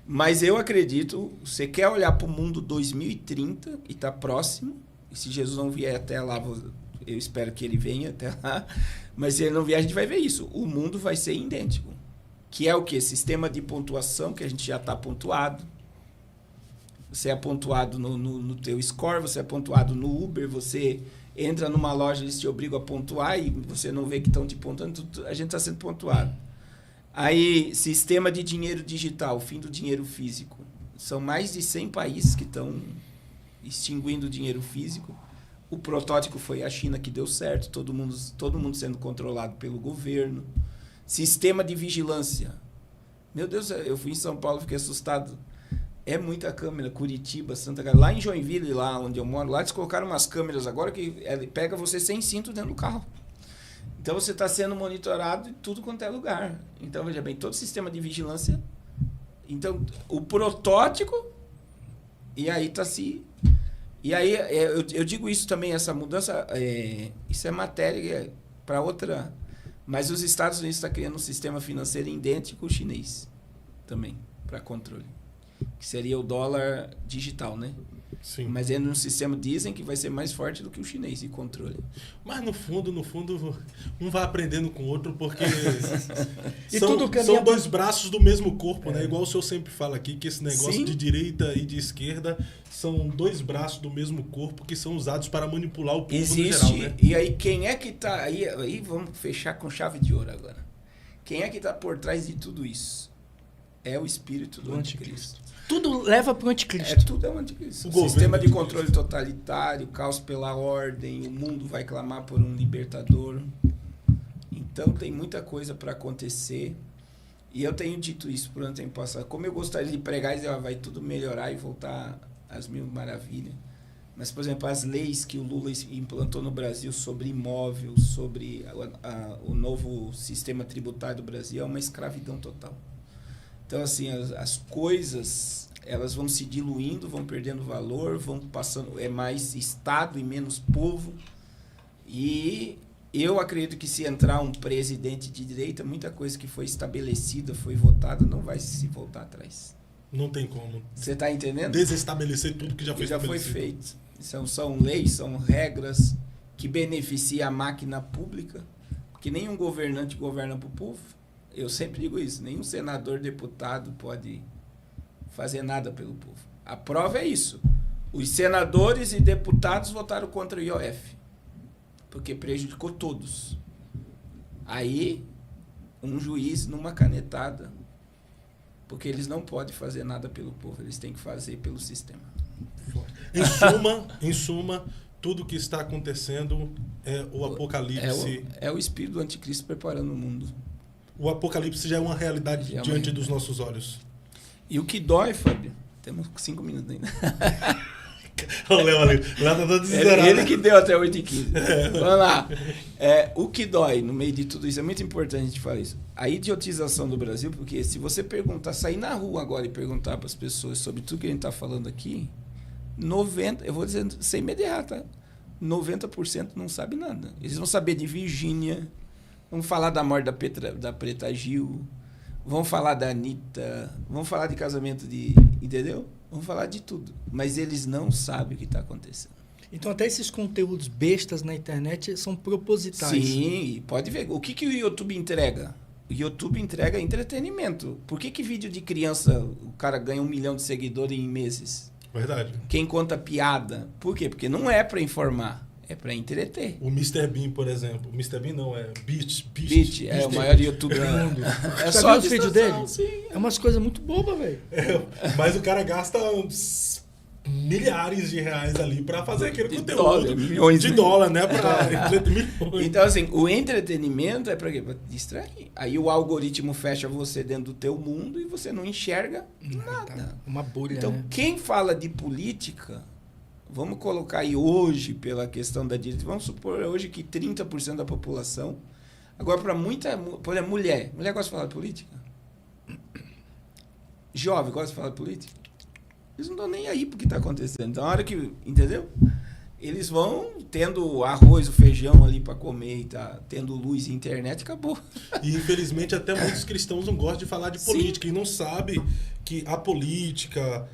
mas eu acredito, você quer olhar para o mundo 2030 e está próximo, e se Jesus não vier até lá, eu espero que ele venha até lá, mas se ele não vier, a gente vai ver isso. O mundo vai ser idêntico. Que é o quê? Sistema de pontuação, que a gente já está pontuado. Você é pontuado no teu score, você é pontuado no Uber, você entra numa loja, eles te obrigam a pontuar e você não vê que estão te pontuando, a gente está sendo pontuado. Aí, sistema de dinheiro digital, fim do dinheiro físico. São mais de 100 países que estão extinguindo o dinheiro físico. O protótipo foi a China que deu certo, todo mundo sendo controlado pelo governo. Sistema de vigilância. Meu Deus, eu fui em São Paulo, fiquei assustado. É muita câmera, Curitiba, Santa Catarina. Lá em Joinville, lá onde eu moro, lá eles colocaram umas câmeras agora que pega você sem cinto dentro do carro. Então você está sendo monitorado em tudo quanto é lugar. Então, veja bem, todo sistema de vigilância. Então, o protótipo, e aí está se... E aí, eu digo isso também, essa mudança, isso é matéria para outra... Mas os Estados Unidos estão criando um sistema financeiro idêntico ao chinês também, para controle. Que seria o dólar digital, né? Sim. Mas no sistema dizem que vai ser mais forte do que o chinês em controle. Mas no fundo, um vai aprendendo com o outro, porque E tudo são dois braços do mesmo corpo, né? Igual o senhor sempre fala aqui, que esse negócio Sim. de direita e de esquerda são dois braços do mesmo corpo que são usados para manipular o povo no geral, né? E aí quem é que está... Aí vamos fechar com chave de ouro agora. Quem é que está por trás de tudo isso? É o espírito do anticristo. Tudo leva para o anticristo. Tudo é um anticristo. O Sistema de governo controle totalitário, caos pela ordem, o mundo vai clamar por um libertador. Então tem muita coisa para acontecer. E eu tenho dito isso por um tempo passado. Como eu gostaria de pregar e dizer, vai tudo melhorar e voltar às mil maravilhas. Mas, por exemplo, as leis que o Lula implantou no Brasil sobre imóvel, sobre o novo sistema tributário do Brasil, é uma escravidão total. Então, assim, as coisas, elas vão se diluindo, vão perdendo valor, vão passando, é mais Estado e menos povo. E eu acredito que se entrar um presidente de direita, muita coisa que foi estabelecida, foi votada, não vai se voltar atrás. Não tem como. Você está entendendo? Desestabelecer tudo que já foi estabelecido. feito. São leis, são regras que beneficiam a máquina pública, porque nenhum governante governa para o povo. Eu sempre digo isso, nenhum senador, deputado pode fazer nada pelo povo. A prova é isso. Os senadores e deputados votaram contra o IOF, porque prejudicou todos. Aí, um juiz, numa canetada, porque eles não podem fazer nada pelo povo, eles têm que fazer pelo sistema. Em suma, tudo que está acontecendo é o apocalipse. É o espírito do anticristo preparando o mundo. O apocalipse já é uma realidade diante dos nossos olhos. E o que dói, Fábio? Temos 5 minutos ainda. O Léo ali, lá tá todo desesperado. Ele que deu até 8h15. Vamos lá. O que dói no meio de tudo isso, é muito importante a gente falar isso. A idiotização do Brasil, porque se você perguntar, sair na rua agora e perguntar para as pessoas sobre tudo que a gente está falando aqui, 90%, eu vou dizer sem medo errar, tá? 90% não sabe nada. Eles vão saber de Virgínia, vão falar da morte da Preta Gil, vão falar da Anitta, vão falar de casamento de... Entendeu? Vão falar de tudo. Mas eles não sabem o que está acontecendo. Então até esses conteúdos bestas na internet são propositais. Sim, pode ver. O que o YouTube entrega? O YouTube entrega entretenimento. Por que vídeo de criança o cara ganha 1 milhão de seguidores em meses? Verdade. Quem conta piada? Por quê? Porque não é para informar, é para entreter. O Mr. Bean, por exemplo. O Mr. Bean não, é Beat. Beat é o maior youtuber do mundo. É Já só viu os vídeos dele? Sim. É umas coisas muito bobas, velho. Mas o cara gasta milhares de reais ali pra fazer aquele De conteúdo. dólar, milhões, de né? dólar, né? Pra entreter milhões. Então, assim, o entretenimento é para quê? Pra distrair. Aí o algoritmo fecha você dentro do teu mundo e você não enxerga nada. Uma bolha, Então, né? quem fala de política, vamos colocar aí hoje, pela questão da direita, vamos supor hoje que 30% da população, agora para muita, por exemplo, mulher gosta de falar de política? Jovem gosta de falar de política? Eles não estão nem aí pro que está acontecendo. Então, a hora que, entendeu? Eles vão tendo arroz, o feijão ali para comer e tá tendo luz e internet, acabou. E infelizmente até muitos cristãos não gostam de falar de Sim. política e não sabem que a política,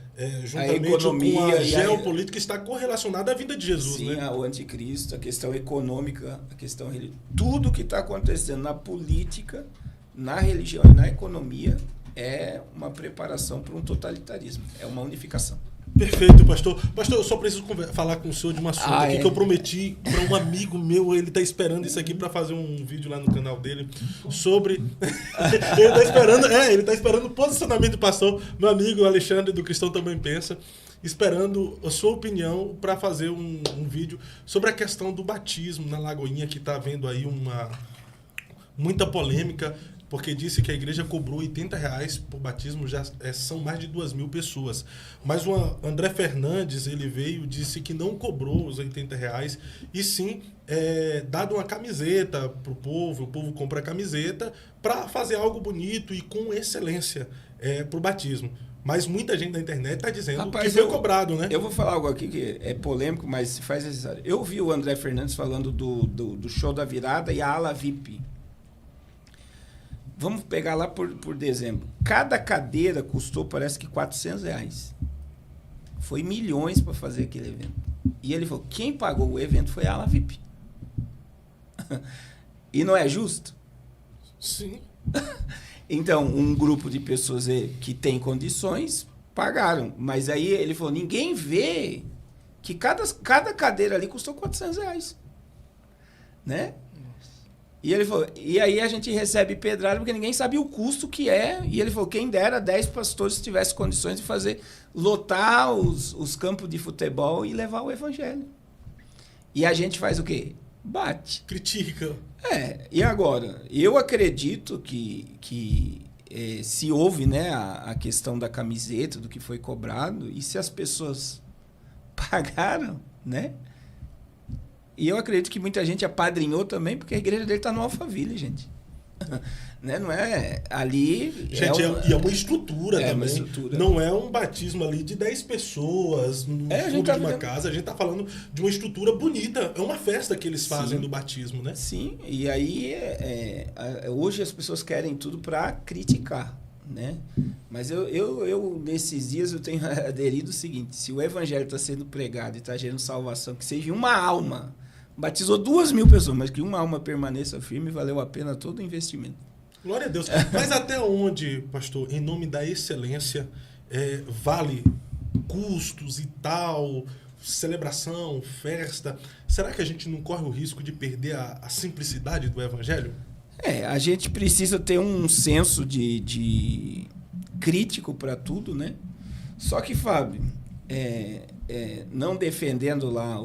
juntamente economia com a e geopolítica, está correlacionada à vinda de Jesus, Sim, né? o anticristo, a questão econômica, a questão religiosa. Tudo que está acontecendo na política, na religião e na economia é uma preparação para um totalitarismo. É uma unificação. Perfeito, pastor. Pastor, eu só preciso falar com o senhor de um assunto aqui que eu prometi para um amigo meu. Ele tá esperando isso aqui para fazer um vídeo lá no canal dele sobre... ele tá esperando o posicionamento do pastor. Meu amigo Alexandre do Cristão Também Pensa, esperando a sua opinião para fazer um vídeo sobre a questão do batismo na Lagoinha, que tá havendo aí muita polêmica, porque disse que a igreja cobrou R$80 por batismo, já são mais de 2.000 pessoas. Mas o André Fernandes, ele veio, disse que não cobrou os R$80, e sim dado uma camiseta para o povo compra a camiseta para fazer algo bonito e com excelência para o batismo. Mas muita gente na internet está dizendo Rapaz, que foi cobrado, né? Eu vou falar algo aqui que é polêmico, mas se faz necessário. Eu vi o André Fernandes falando do show da virada e a ala VIP. Vamos pegar lá por dezembro. Cada cadeira custou, parece que R$400. Foi milhões para fazer aquele evento. E ele falou, quem pagou o evento foi a ala VIP. E não é justo? Sim. Então, um grupo de pessoas que tem condições pagaram. Mas aí ele falou, ninguém vê que cada cadeira ali custou R$400. Né? E ele falou, e aí a gente recebe pedrada porque ninguém sabe o custo que é. E ele falou, quem dera 10 pastores tivessem condições de lotar os campos de futebol e levar o evangelho. E a gente faz o quê? Bate. Critica. E agora? Eu acredito que se houve, né, a questão da camiseta, do que foi cobrado, e se as pessoas pagaram, né? E eu acredito que muita gente apadrinhou também, porque a igreja dele está no Alphaville, gente. Né? Não é ali... Gente, é uma estrutura também. Uma estrutura. Não é um batismo ali de 10 pessoas no fundo de uma casa. A gente está falando de uma estrutura bonita. É uma festa que eles fazem do batismo, né? Sim, e aí hoje as pessoas querem tudo para criticar, né? Mas eu nesses dias eu tenho aderido o seguinte, se o evangelho está sendo pregado e está gerando salvação, que seja uma alma, batizou 2.000 pessoas, mas que uma alma permaneça firme, valeu a pena todo o investimento. Glória a Deus. Mas até onde, pastor, em nome da excelência, vale custos e tal, celebração, festa? Será que a gente não corre o risco de perder a simplicidade do evangelho? A gente precisa ter um senso de crítico para tudo, né? Só que, Fábio, não defendendo lá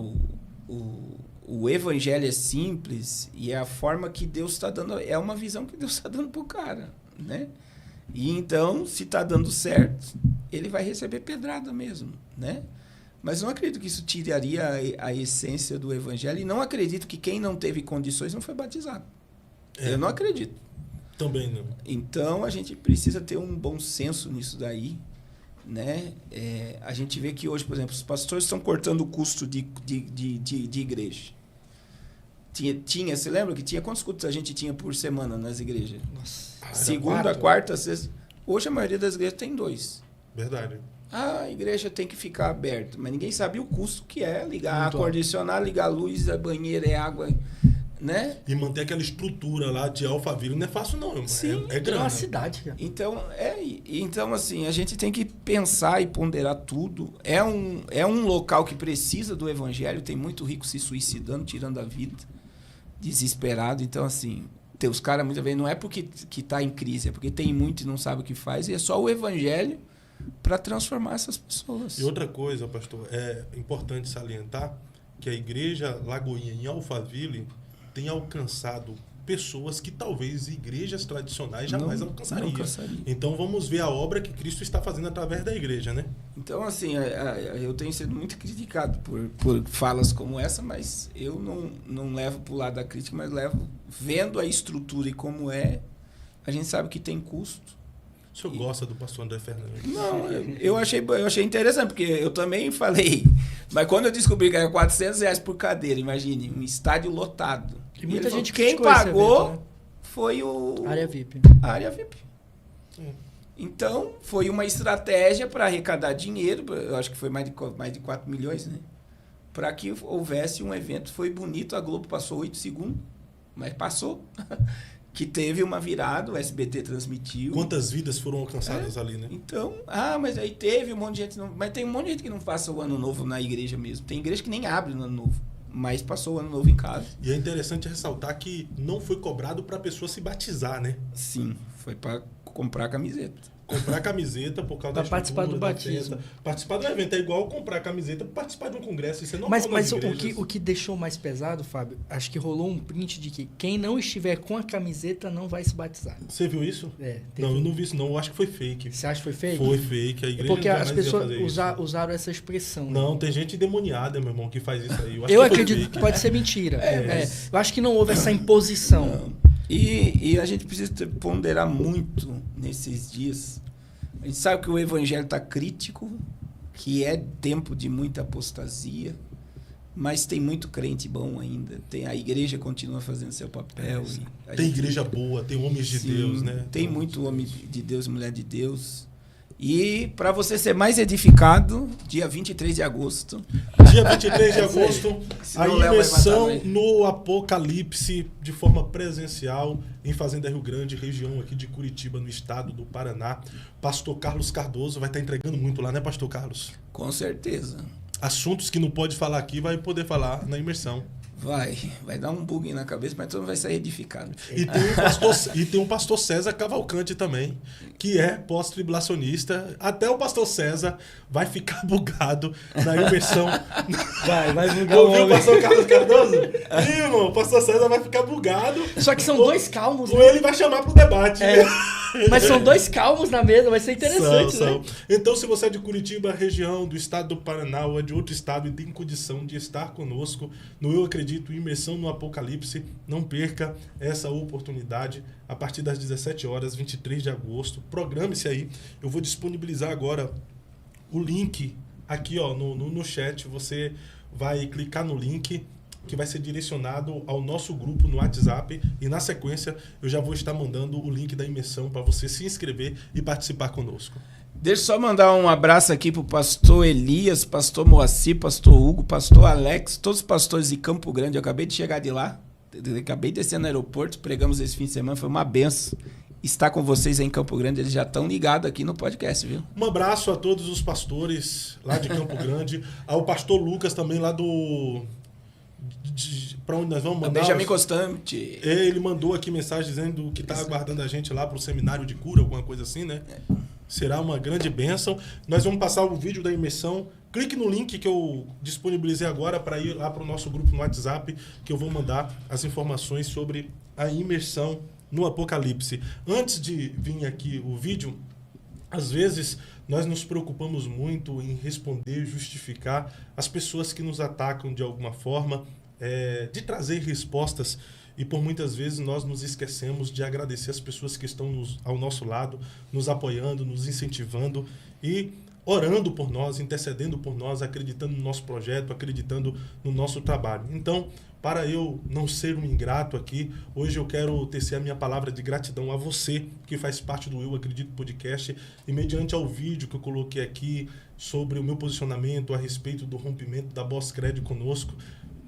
o evangelho é simples e é a forma que Deus está dando, é uma visão que Deus está dando pro cara, né? E então, se está dando certo, ele vai receber pedrada mesmo, né? Mas não acredito que isso tiraria a essência do evangelho e não acredito que quem não teve condições não foi batizado. Eu não acredito. Também não. Então, a gente precisa ter um bom senso nisso daí, né? A gente vê que hoje, por exemplo, os pastores estão cortando o custo de igreja. Você lembra que tinha quantos cultos a gente tinha por semana nas igrejas? Nossa. Segunda, quarta, sexta. Hoje a maioria das igrejas tem 2. Verdade. A igreja tem que ficar aberta, mas ninguém sabe o custo que é ligar Muito ar-condicionado, ligar a luz, a banheira, água. né? E manter aquela estrutura lá de Alphaville não é fácil não, irmão. Sim, é É grana. uma cidade, cara. Então, assim, a gente tem que pensar e ponderar tudo. É um local que precisa do evangelho, tem muito rico se suicidando, tirando a vida, desesperado. Então, assim, tem os caras muitas vezes não é porque que tá em crise, é porque tem muito e não sabe o que faz, e é só o evangelho para transformar essas pessoas. E outra coisa, pastor, é importante salientar que a igreja Lagoinha em Alphaville tem alcançado pessoas que talvez igrejas tradicionais jamais Não alcançariam. alcançaria. Então vamos ver a obra que Cristo está fazendo através da igreja, né? Então, assim, eu tenho sido muito criticado por falas como essa, mas eu não levo para o lado da crítica, mas levo vendo a estrutura e como é, a gente sabe que tem custo. O senhor gosta do pastor André Fernandes? Não, eu achei interessante, porque eu também falei, mas quando eu descobri que era R$400 por cadeira, imagine, um estádio lotado. E muita ele gente falou, quem criticou esse pagou evento, né? foi Área VIP. a área VIP. Hum. Então, foi uma estratégia para arrecadar dinheiro, eu acho que foi mais de 4 milhões, né? Para que houvesse um evento. Foi bonito, a Globo passou 8 segundos, mas passou. Que teve uma virada, o SBT transmitiu. Quantas vidas foram alcançadas ali, né? Então, mas aí teve um monte de gente... Mas tem um monte de gente que não passa o ano novo na igreja mesmo. Tem igreja que nem abre no ano novo, mas passou o ano novo em casa. E é interessante ressaltar que não foi cobrado para a pessoa se batizar, né? Sim, foi para comprar camiseta. Comprar camiseta por causa Pra da participar estrutura, do da batismo. festa. Participar do evento é igual comprar camiseta para participar de um congresso. Isso é normal Mas nas igrejas. o que deixou mais pesado, Fábio, acho que rolou um print de que quem não estiver com a camiseta não vai se batizar. Você viu isso? É, Não, eu não vi isso não. Eu acho que foi fake. Você acha que foi fake? Foi fake. A igreja Porque jamais as ia pessoas fazer isso. usaram essa expressão. né? Não, tem gente endemoniada, meu irmão, que faz isso aí. Eu, acho Eu que foi acredito fake. que pode ser mentira. mas- Eu acho que não houve essa imposição. Não. E a gente precisa ponderar muito nesses dias. A gente sabe que o evangelho está crítico, que é tempo de muita apostasia, mas tem muito crente bom ainda. A igreja continua fazendo seu papel. e a Tem gente- igreja boa, tem homens de Sim, Deus, né? Tem Então, muito homem de Deus e mulher de Deus. E para você ser mais edificado, dia 23 de agosto, Dia 23 de agosto, Senão a o Léo vai imersão matar nós. no Apocalipse de forma presencial em Fazenda Rio Grande, região aqui de Curitiba, no estado do Paraná. Pastor Carlos Cardoso vai estar entregando muito lá, né, Pastor Carlos? com certeza, Assuntos que não pode falar aqui, vai poder falar na imersão. vai dar um bug na cabeça, mas todo mundo vai sair edificado. E tem um pastor César Cavalcante também, que é pós-tribulacionista. Até o pastor César vai ficar bugado na imersão. Vai bugar o Ouviu o homem. pastor Carlos Cardoso? Ih, irmão, o pastor César vai ficar bugado. Só que são dois calmos, Ou né? ele vai chamar pro debate. Mas são dois calmos na mesa, vai ser interessante, São. né? Então, se você é de Curitiba, região do estado do Paraná, ou é de outro estado e tem condição de estar conosco no Eu Acredito, imersão no Apocalipse, não perca essa oportunidade a partir das 17 horas, 23 de agosto. Programe-se aí. Eu vou disponibilizar agora o link aqui ó, no chat. Você vai clicar no link que vai ser direcionado ao nosso grupo no WhatsApp e na sequência eu já vou estar mandando o link da imersão para você se inscrever e participar conosco. Deixa eu só mandar um abraço aqui pro pastor Elias, pastor Moacir, pastor Hugo, pastor Alex, todos os pastores de Campo Grande. Eu acabei de chegar de lá, acabei de descer no aeroporto, pregamos esse fim de semana, foi uma benção estar com vocês aí em Campo Grande. Eles já estão ligados aqui no podcast, viu? Um abraço a todos os pastores lá de Campo Grande, ao pastor Lucas também lá do... para onde nós vamos mandar? Benjamin Constante. Ele mandou aqui mensagem dizendo que está aguardando a gente lá para o seminário de cura, alguma coisa assim, né? Será uma grande bênção. Nós vamos passar o vídeo da imersão. Clique no link que eu disponibilizei agora para ir lá para o nosso grupo no WhatsApp, que eu vou mandar as informações sobre a imersão no Apocalipse. Antes de vir aqui o vídeo, às vezes nós nos preocupamos muito em responder, justificar as pessoas que nos atacam de alguma forma, de trazer respostas, e por muitas vezes nós nos esquecemos de agradecer as pessoas que estão ao nosso lado, nos apoiando, nos incentivando e orando por nós, intercedendo por nós, acreditando no nosso projeto, acreditando no nosso trabalho. Então, para eu não ser um ingrato aqui, hoje eu quero tecer a minha palavra de gratidão a você que faz parte do Eu Acredito Podcast, e mediante ao vídeo que eu coloquei aqui sobre o meu posicionamento a respeito do rompimento da Boss Cred conosco,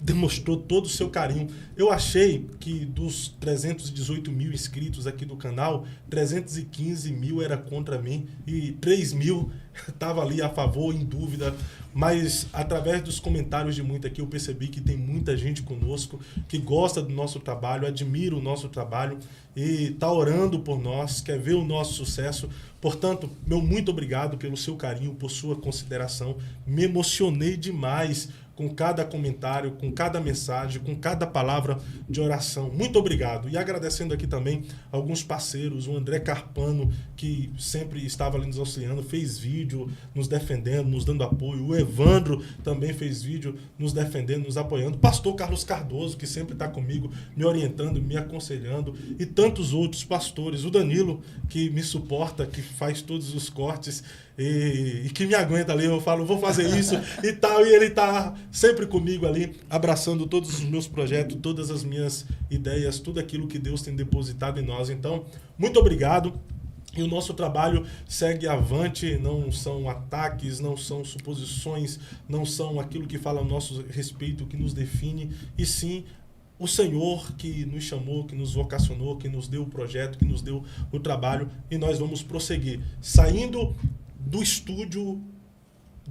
demonstrou todo o seu carinho. Eu achei que dos 318 mil inscritos aqui do canal, 315 mil era contra mim e 3 mil estava ali a favor, em dúvida. Mas através dos comentários de muita aqui eu percebi que tem muita gente conosco que gosta do nosso trabalho, admira o nosso trabalho e está orando por nós, quer ver o nosso sucesso. Portanto, meu muito obrigado pelo seu carinho, por sua consideração. Me emocionei demais com cada comentário, com cada mensagem, com cada palavra de oração. Muito obrigado. E agradecendo aqui também alguns parceiros, o André Carpano, que sempre estava ali nos auxiliando, fez vídeo nos defendendo, nos dando apoio. O Evandro também fez vídeo nos defendendo, nos apoiando. Pastor Carlos Cardoso, que sempre está comigo, me orientando, me aconselhando. E tantos outros pastores. O Danilo, que me suporta, que faz todos os cortes e que me aguenta ali. Eu falo, vou fazer isso e tal. E ele está sempre comigo ali, abraçando todos os meus projetos, todas as minhas ideias, tudo aquilo que Deus tem depositado em nós. Então, muito obrigado. E o nosso trabalho segue avante, não são ataques, não são suposições, não são aquilo que fala a nosso respeito, que nos define, e sim o Senhor que nos chamou, que nos vocacionou, que nos deu o projeto, que nos deu o trabalho, e nós vamos prosseguir, saindo do estúdio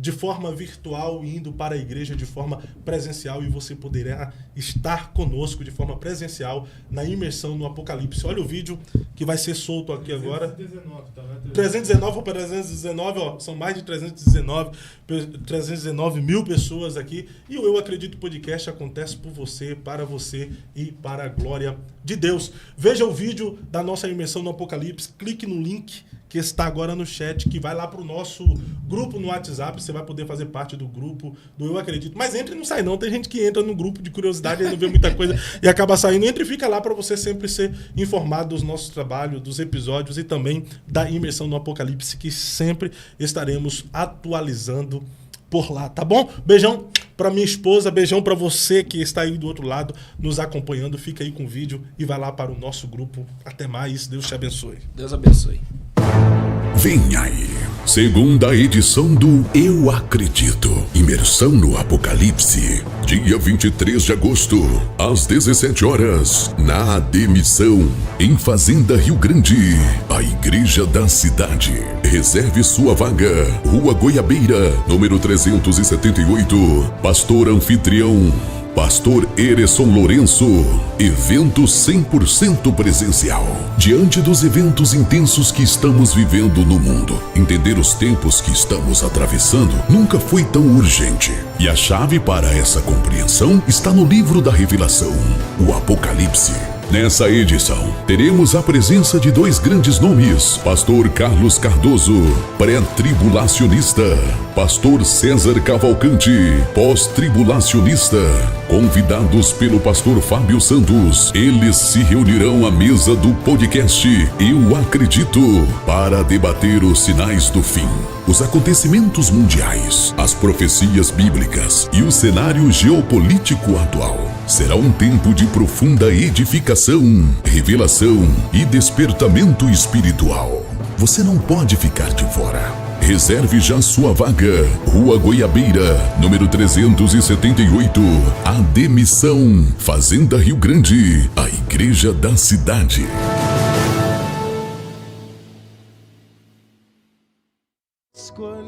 de forma virtual e indo para a igreja de forma presencial, e você poderá estar conosco de forma presencial na imersão no Apocalipse. Olha o vídeo que vai ser solto aqui agora. 319 para 319, ó, são mais de 319 mil pessoas aqui, e o Eu Acredito Podcast acontece por você, para você e para a glória de Deus. Veja o vídeo da nossa imersão no Apocalipse, clique no link que está agora no chat, que vai lá para o nosso grupo no WhatsApp. Você vai poder fazer parte do grupo do Eu Acredito. Mas entre e não sai não. Tem gente que entra no grupo de curiosidade e não vê muita coisa e acaba saindo. Entre e fica lá para você sempre ser informado dos nossos trabalhos, dos episódios e também da imersão no Apocalipse, que sempre estaremos atualizando por lá, tá bom? Beijão para minha esposa, beijão para você que está aí do outro lado nos acompanhando. Fica aí com o vídeo e vai lá para o nosso grupo. Até mais, Deus te abençoe. Deus abençoe. Vem aí, segunda edição do Eu Acredito, imersão no Apocalipse, dia 23 de agosto, às 17 horas, na Admissão, em Fazenda Rio Grande, a igreja da cidade. Reserve sua vaga, Rua Goiabeira, número 378, Pastor Anfitrião, Pastor Ereson Lourenço. Evento 100% presencial. Diante dos eventos intensos que estamos vivendo no mundo, entender os tempos que estamos atravessando nunca foi tão urgente. E a chave para essa compreensão está no livro da Revelação, o Apocalipse. Nessa edição, teremos a presença de dois grandes nomes: Pastor Carlos Cardoso, pré-tribulacionista, Pastor César Cavalcante, pós-tribulacionista, convidados pelo Pastor Fábio Santos. Eles se reunirão à mesa do podcast Eu Acredito para debater os sinais do fim, os acontecimentos mundiais, as profecias bíblicas e o cenário geopolítico atual. Será um tempo de profunda edificação, revelação e despertamento espiritual. Você não pode ficar de fora. Reserve já sua vaga. Rua Goiabeira, número 378, Admissão, Fazenda Rio Grande, a igreja da cidade. Escolhi